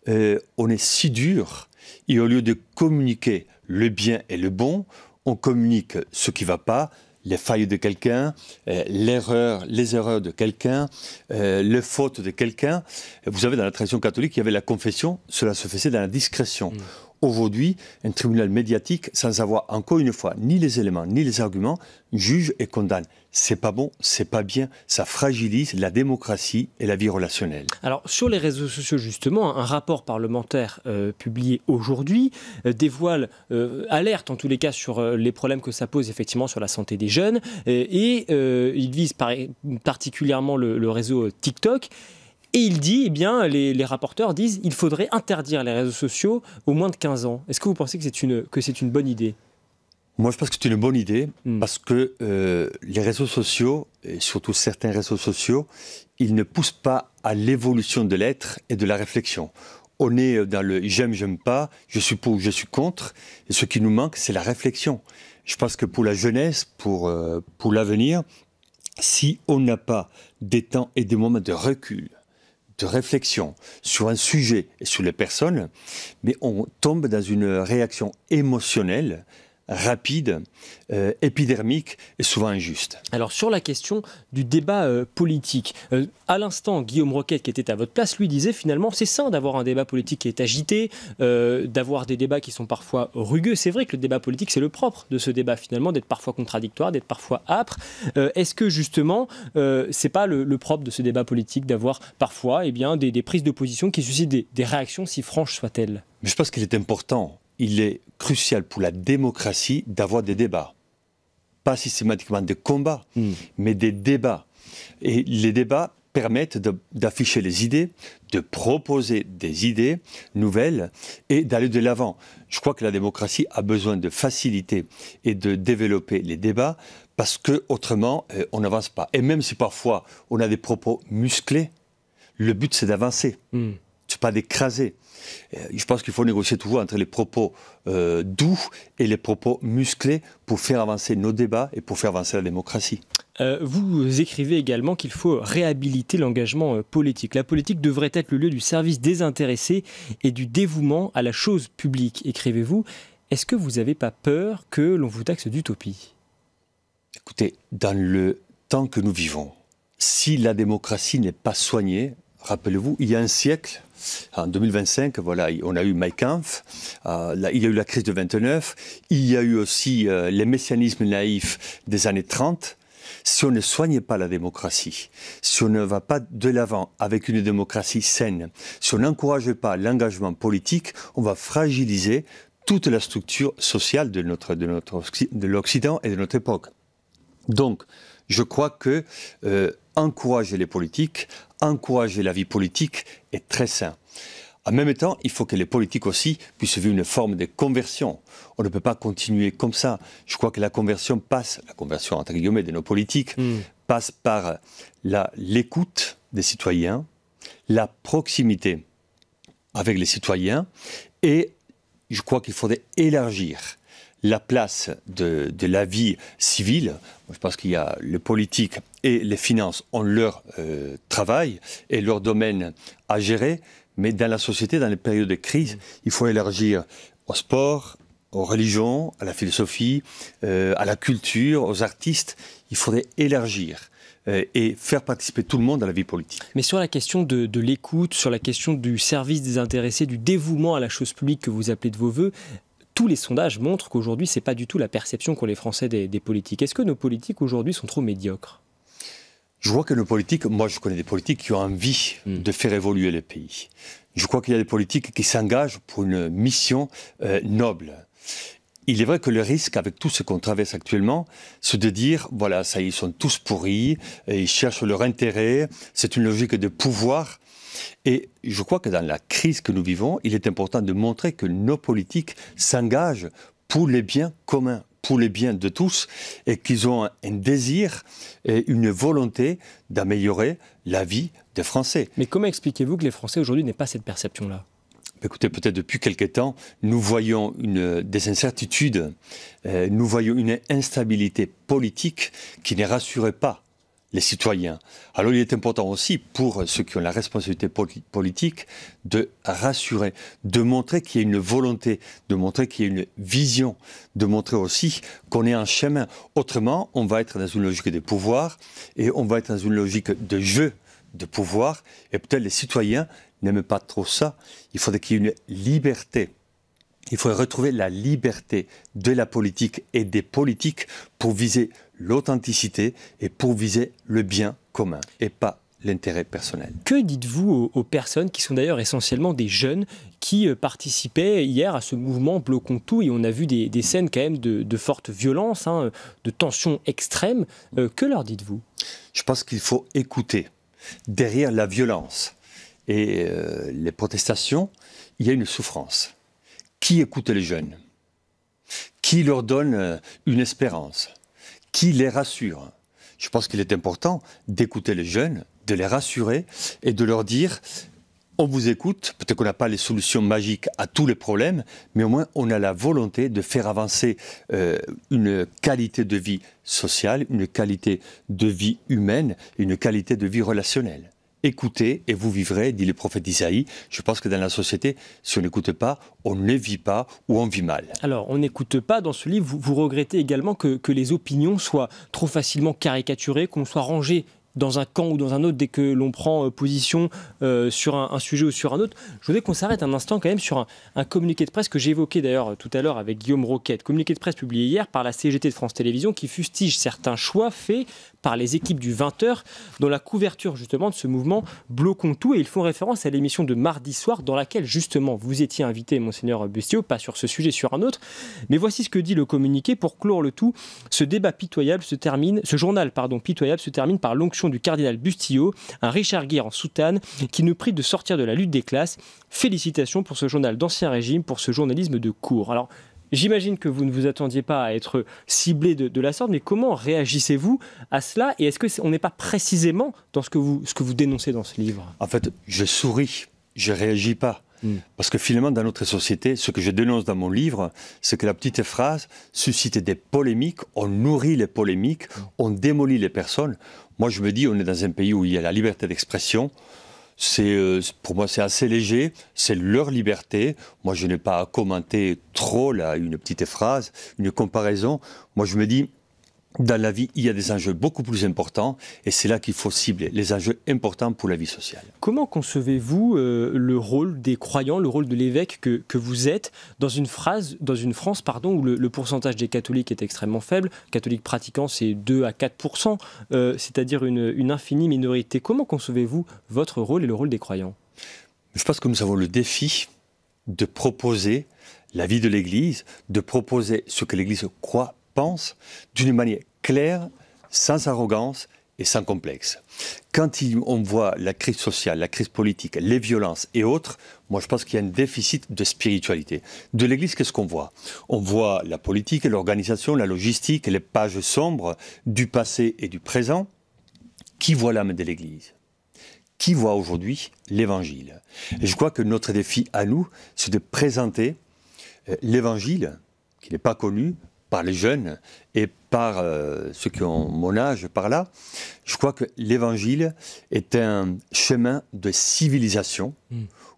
on est si dur, et au lieu de communiquer le bien et le bon, on communique ce qui ne va pas, les failles de quelqu'un, les erreurs de quelqu'un, les fautes de quelqu'un. Vous savez, dans la tradition catholique, il y avait la confession, cela se faisait dans la discrétion. Aujourd'hui, un tribunal médiatique, sans avoir encore une fois ni les éléments ni les arguments, juge et condamne. C'est pas bon, c'est pas bien, ça fragilise la démocratie et la vie relationnelle. Alors sur les réseaux sociaux justement, un rapport parlementaire publié aujourd'hui dévoile, alerte en tous les cas sur les problèmes que ça pose effectivement sur la santé des jeunes et il vise particulièrement le réseau TikTok. Et il dit, eh bien, les rapporteurs disent qu'il faudrait interdire les réseaux sociaux aux moins de 15 ans. Est-ce que vous pensez que c'est une bonne idée ? Moi, je pense que c'est une bonne idée parce que les réseaux sociaux, et surtout certains réseaux sociaux, ils ne poussent pas à l'évolution de l'être et de la réflexion. On est dans le « j'aime, j'aime pas »,« je suis pour » ou « je suis contre ». Et ce qui nous manque, c'est la réflexion. Je pense que pour la jeunesse, pour l'avenir, si on n'a pas des temps et des moments de recul, de réflexion sur un sujet et sur les personnes, mais on tombe dans une réaction émotionnelle rapide, épidermique et souvent injuste. Alors sur la question du débat politique, à l'instant Guillaume Roquette qui était à votre place, lui disait finalement c'est sain d'avoir un débat politique qui est agité, d'avoir des débats qui sont parfois rugueux. C'est vrai que le débat politique c'est le propre de ce débat finalement, d'être parfois contradictoire, d'être parfois âpre. Est-ce que justement c'est pas le propre de ce débat politique d'avoir parfois des prises de position qui suscitent des réactions si franches soient-elles ? Mais je pense qu'il est important. Il est crucial pour la démocratie d'avoir des débats. Pas systématiquement des combats, mais des débats. Et les débats permettent d'afficher les idées, de proposer des idées nouvelles et d'aller de l'avant. Je crois que la démocratie a besoin de faciliter et de développer les débats parce qu'autrement, on n'avance pas. Et même si parfois on a des propos musclés, le but c'est d'avancer. C'est pas d'écraser. Je pense qu'il faut négocier toujours entre les propos doux et les propos musclés pour faire avancer nos débats et pour faire avancer la démocratie. Vous écrivez également qu'il faut réhabiliter l'engagement politique. La politique devrait être le lieu du service désintéressé et du dévouement à la chose publique, écrivez-vous. Est-ce que vous n'avez pas peur que l'on vous taxe d'utopie ? Écoutez, dans le temps que nous vivons, si la démocratie n'est pas soignée, rappelez-vous, il y a un siècle, en 2025, voilà, on a eu Mein Kampf, il y a eu la crise de 29, il y a eu aussi les messianismes naïfs des années 30. Si on ne soigne pas la démocratie, si on ne va pas de l'avant avec une démocratie saine, si on n'encourage pas l'engagement politique, on va fragiliser toute la structure sociale de l'Occident et de notre époque. Donc, je crois que encourager les politiques, encourager la vie politique est très sain. En même temps, il faut que les politiques aussi puissent vivre une forme de conversion. On ne peut pas continuer comme ça. Je crois que la conversion entre guillemets de nos politiques, passe par l'écoute des citoyens, la proximité avec les citoyens, et je crois qu'il faudrait élargir la place de la vie civile. Je pense qu'il y a le politique et les finances ont leur travail et leur domaine à gérer, mais dans la société, dans les périodes de crise, il faut élargir au sport, aux religions, à la philosophie, à la culture, aux artistes. Il faudrait élargir et faire participer tout le monde à la vie politique. Mais sur la question de l'écoute, sur la question du service désintéressé, du dévouement à la chose publique que vous appelez de vos voeux, tous les sondages montrent qu'aujourd'hui, ce n'est pas du tout la perception qu'ont les Français des politiques. Est-ce que nos politiques aujourd'hui sont trop médiocres ? Je vois que nos politiques, moi je connais des politiques qui ont envie de faire évoluer le pays. Je crois qu'il y a des politiques qui s'engagent pour une mission noble. Il est vrai que le risque, avec tout ce qu'on traverse actuellement, c'est de dire, voilà, ça, ils sont tous pourris, et ils cherchent leur intérêt, c'est une logique de pouvoir. Et je crois que dans la crise que nous vivons, il est important de montrer que nos politiques s'engagent pour les biens communs, pour les biens de tous, et qu'ils ont un désir et une volonté d'améliorer la vie des Français. Mais comment expliquez-vous que les Français aujourd'hui n'aient pas cette perception-là ? Écoutez, peut-être depuis quelque temps, nous voyons des incertitudes, nous voyons une instabilité politique qui ne rassurait pas les citoyens. Alors il est important aussi pour ceux qui ont la responsabilité politique de rassurer, de montrer qu'il y a une volonté, de montrer qu'il y a une vision, de montrer aussi qu'on est en chemin. Autrement, on va être dans une logique de pouvoir et on va être dans une logique de jeu de pouvoir et peut-être les citoyens n'aiment pas trop ça. Il faudrait qu'il y ait une liberté. Il faudrait retrouver la liberté de la politique et des politiques pour viser l'authenticité et pour viser le bien commun et pas l'intérêt personnel. Que dites-vous aux personnes qui sont d'ailleurs essentiellement des jeunes qui participaient hier à ce mouvement Bloquons tout et on a vu des scènes quand même de forte violence, de tensions extrêmes. Que leur dites-vous ? Je pense qu'il faut écouter. Derrière la violence et les protestations, il y a une souffrance. Qui écoute les jeunes ? Qui leur donne une espérance ? Qui les rassure ? Je pense qu'il est important d'écouter les jeunes, de les rassurer et de leur dire on vous écoute, peut-être qu'on n'a pas les solutions magiques à tous les problèmes, mais au moins on a la volonté de faire avancer une qualité de vie sociale, une qualité de vie humaine, une qualité de vie relationnelle. Écoutez et vous vivrez, dit le prophète Isaïe. Je pense que dans la société, si on n'écoute pas, on ne vit pas ou on vit mal. Alors, on n'écoute pas. Dans ce livre, vous regrettez également que les opinions soient trop facilement caricaturées, qu'on soit rangé dans un camp ou dans un autre dès que l'on prend position sur un sujet ou sur un autre. Je voudrais qu'on s'arrête un instant quand même sur un communiqué de presse que j'évoquais d'ailleurs tout à l'heure avec Guillaume Roquette. Communiqué de presse publié hier par la CGT de France Télévisions qui fustige certains choix faits par les équipes du 20h dans la couverture justement de ce mouvement Bloquons tout. Et ils font référence à l'émission de mardi soir dans laquelle justement vous étiez invité, Monseigneur Bustillo, pas sur ce sujet, sur un autre. Mais voici ce que dit le communiqué pour clore le tout. Ce journal pitoyable se termine par l'onction du cardinal Bustillo, un Richard Gere en soutane qui nous prie de sortir de la lutte des classes. Félicitations pour ce journal d'Ancien Régime, pour ce journalisme de cour. Alors, j'imagine que vous ne vous attendiez pas à être ciblé de la sorte, mais comment réagissez-vous à cela ? Et est-ce qu'on n'est pas précisément dans ce que vous dénoncez dans ce livre ? En fait, je souris, je ne réagis pas. Parce que finalement, dans notre société, ce que je dénonce dans mon livre, c'est que la petite phrase suscite des polémiques, on nourrit les polémiques, on démolit les personnes. Moi, je me dis, on est dans un pays où il y a la liberté d'expression. Pour moi, c'est assez léger, c'est leur liberté. Moi, je n'ai pas à commenter trop là, une petite phrase, une comparaison. Moi, je me dis, dans la vie, il y a des enjeux beaucoup plus importants et c'est là qu'il faut cibler, les enjeux importants pour la vie sociale. Comment concevez-vous le rôle des croyants, le rôle de l'évêque que vous êtes dans une France où le pourcentage des catholiques est extrêmement faible, catholiques pratiquants c'est 2 à 4%, c'est-à-dire une infinie minorité. Comment concevez-vous votre rôle et le rôle des croyants ? Je pense que nous avons le défi de proposer la vie de l'Église, de proposer ce que l'Église croit, pense, d'une manière claire, sans arrogance et sans complexe. Quand on voit la crise sociale, la crise politique, les violences et autres, moi je pense qu'il y a un déficit de spiritualité. De l'Église, qu'est-ce qu'on voit ? On voit la politique, l'organisation, la logistique, les pages sombres du passé et du présent. Qui voit l'âme de l'Église ? Qui voit aujourd'hui l'Évangile ? Et je crois que notre défi à nous, c'est de présenter l'Évangile, qui n'est pas connu, par les jeunes et par ceux qui ont mon âge par là. Je crois que l'Évangile est un chemin de civilisation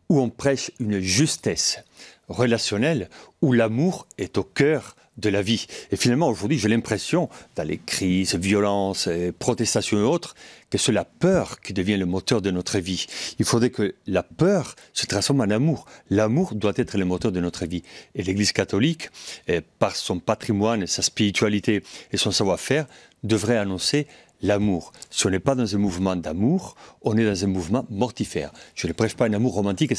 où on prêche une justesse relationnelle, où l'amour est au cœur de la vie. Et finalement, aujourd'hui, j'ai l'impression, dans les crises, violences, protestations et autres, que c'est la peur qui devient le moteur de notre vie. Il faudrait que la peur se transforme en amour. L'amour doit être le moteur de notre vie. Et l'Église catholique, par son patrimoine, sa spiritualité et son savoir-faire, devrait annoncer l'amour. Si on n'est pas dans un mouvement d'amour, on est dans un mouvement mortifère. Je ne prêche pas un amour romantique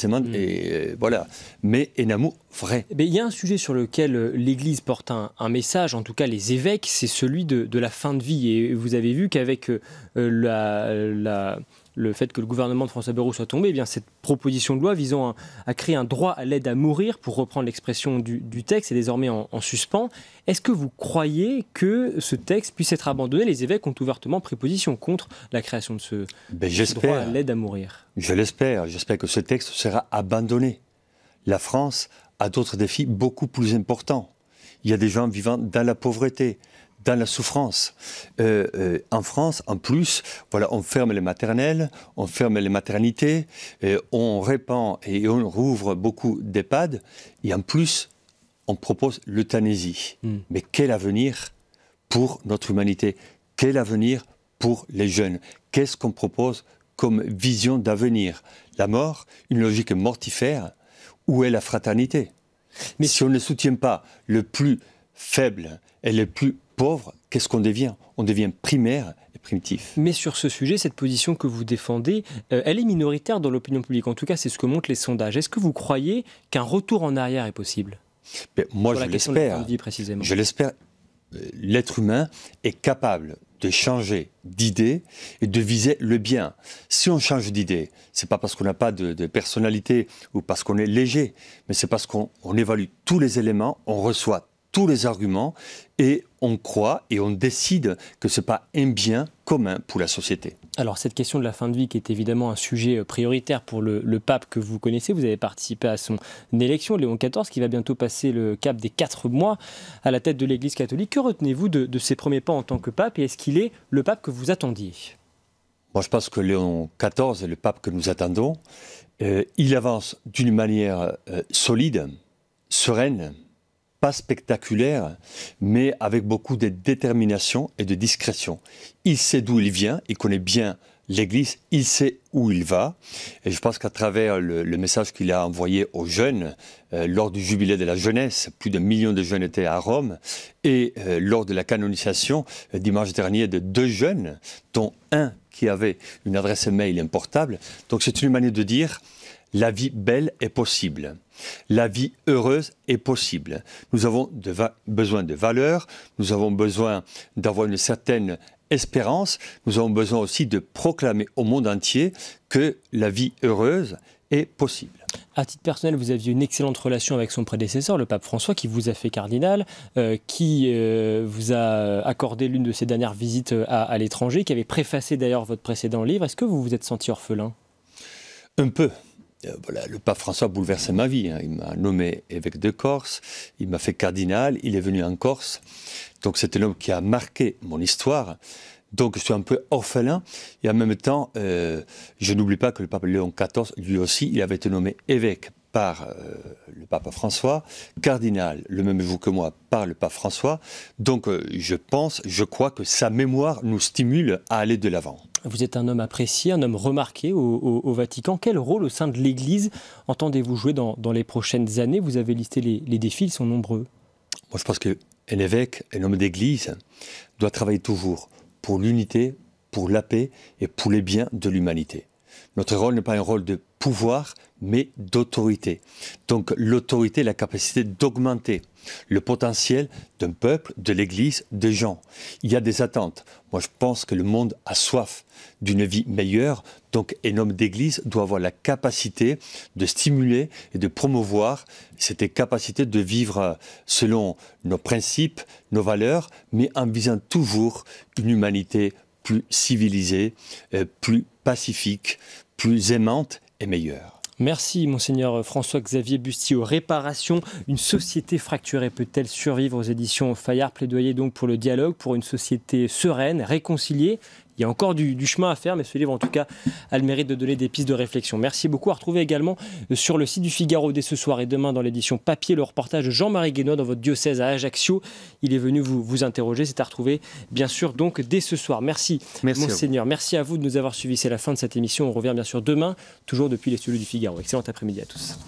voilà, mais un amour vrai. Mais il y a un sujet sur lequel l'Église porte un message, en tout cas les évêques, c'est celui de la fin de vie. Et vous avez vu qu'avec le fait que le gouvernement de François Bayrou soit tombé, eh bien cette proposition de loi visant à créer un droit à l'aide à mourir, pour reprendre l'expression du texte, est désormais en suspens. Est-ce que vous croyez que ce texte puisse être abandonné? Les évêques ont ouvertement pris position contre la création de ce droit à l'aide à mourir. Je l'espère. J'espère que ce texte sera abandonné. La France a d'autres défis beaucoup plus importants. Il y a des gens vivant dans la pauvreté, dans la souffrance. En France, en plus, voilà, on ferme les maternelles, on ferme les maternités, on répand et on rouvre beaucoup d'EHPAD, et en plus, on propose l'euthanasie. Mais quel avenir pour notre humanité? Quel avenir pour les jeunes? Qu'est-ce qu'on propose comme vision d'avenir? La mort, une logique mortifère. Où est la fraternité? Mais si on ne soutient pas le plus faible et le plus pauvre, qu'est-ce qu'on devient? On devient primaire et primitif. Mais sur ce sujet, cette position que vous défendez, elle est minoritaire dans l'opinion publique. En tout cas, c'est ce que montrent les sondages. Est-ce que vous croyez qu'un retour en arrière est possible? Moi, je l'espère. Je l'espère. L'être humain est capable de changer d'idée et de viser le bien. Si on change d'idée, c'est pas parce qu'on n'a pas de personnalité ou parce qu'on est léger, mais c'est parce qu'on évalue tous les éléments, on reçoit tous les arguments et on croit et on décide que ce n'est pas un bien commun pour la société. Alors cette question de la fin de vie qui est évidemment un sujet prioritaire pour le pape que vous connaissez, vous avez participé à son élection, Léon XIV, qui va bientôt passer le cap des 4 mois à la tête de l'Église catholique. Que retenez-vous de ses premiers pas en tant que pape et est-ce qu'il est le pape que vous attendiez? Moi je pense que Léon XIV est le pape que nous attendons. Il avance d'une manière solide, sereine, pas spectaculaire, mais avec beaucoup de détermination et de discrétion. Il sait d'où il vient, il connaît bien l'Église, il sait où il va. Et je pense qu'à travers le message qu'il a envoyé aux jeunes, lors du jubilé de la jeunesse, plus d'1 million de jeunes étaient à Rome, et lors de la canonisation, dimanche dernier, de 2 jeunes, dont un qui avait une adresse mail importable. Donc c'est une manière de dire, la vie belle est possible. La vie heureuse est possible. Nous avons besoin de valeurs, nous avons besoin d'avoir une certaine espérance, nous avons besoin aussi de proclamer au monde entier que la vie heureuse est possible. À titre personnel, vous aviez une excellente relation avec son prédécesseur, le pape François, qui vous a fait cardinal, qui vous a accordé l'une de ses dernières visites à l'étranger, qui avait préfacé d'ailleurs votre précédent livre. Est-ce que vous vous êtes senti orphelin? Un peu. Voilà, le pape François a bouleversé ma vie. Il m'a nommé évêque de Corse, il m'a fait cardinal, il est venu en Corse. Donc c'est un homme qui a marqué mon histoire. Donc je suis un peu orphelin. Et en même temps, je n'oublie pas que le pape Léon XIV, lui aussi, il avait été nommé évêque par le pape François, cardinal le même jour que moi par le pape François. Donc je crois que sa mémoire nous stimule à aller de l'avant. Vous êtes un homme apprécié, un homme remarqué au Vatican. Quel rôle au sein de l'Église entendez-vous jouer dans les prochaines années? Vous avez listé les défis, ils sont nombreux. Moi, je pense qu'un évêque, un homme d'Église, doit travailler toujours pour l'unité, pour la paix et pour les biens de l'humanité. Notre rôle n'est pas un rôle de pouvoir, mais d'autorité. Donc l'autorité, la capacité d'augmenter le potentiel d'un peuple, de l'Église, des gens. Il y a des attentes. Moi, je pense que le monde a soif d'une vie meilleure. Donc, un homme d'Église doit avoir la capacité de stimuler et de promouvoir cette capacité de vivre selon nos principes, nos valeurs, mais en visant toujours une humanité plus civilisée, plus pacifique, plus aimante et meilleure. Merci, Monseigneur François-Xavier Bustillo. Réparation, une société fracturée peut-elle survivre aux éditions Fayard? Plaidoyer donc pour le dialogue, pour une société sereine, réconciliée. Il il y a encore du chemin à faire, mais ce livre en tout cas a le mérite de donner des pistes de réflexion. Merci beaucoup. À retrouver également sur le site du Figaro dès ce soir et demain dans l'édition papier le reportage de Jean-Marie Guénois dans votre diocèse à Ajaccio. Il est venu vous interroger. C'est à retrouver bien sûr donc dès ce soir. Merci Monseigneur. Merci à vous de nous avoir suivis. C'est la fin de cette émission. On revient bien sûr demain, toujours depuis les studios du Figaro. Excellent après-midi à tous.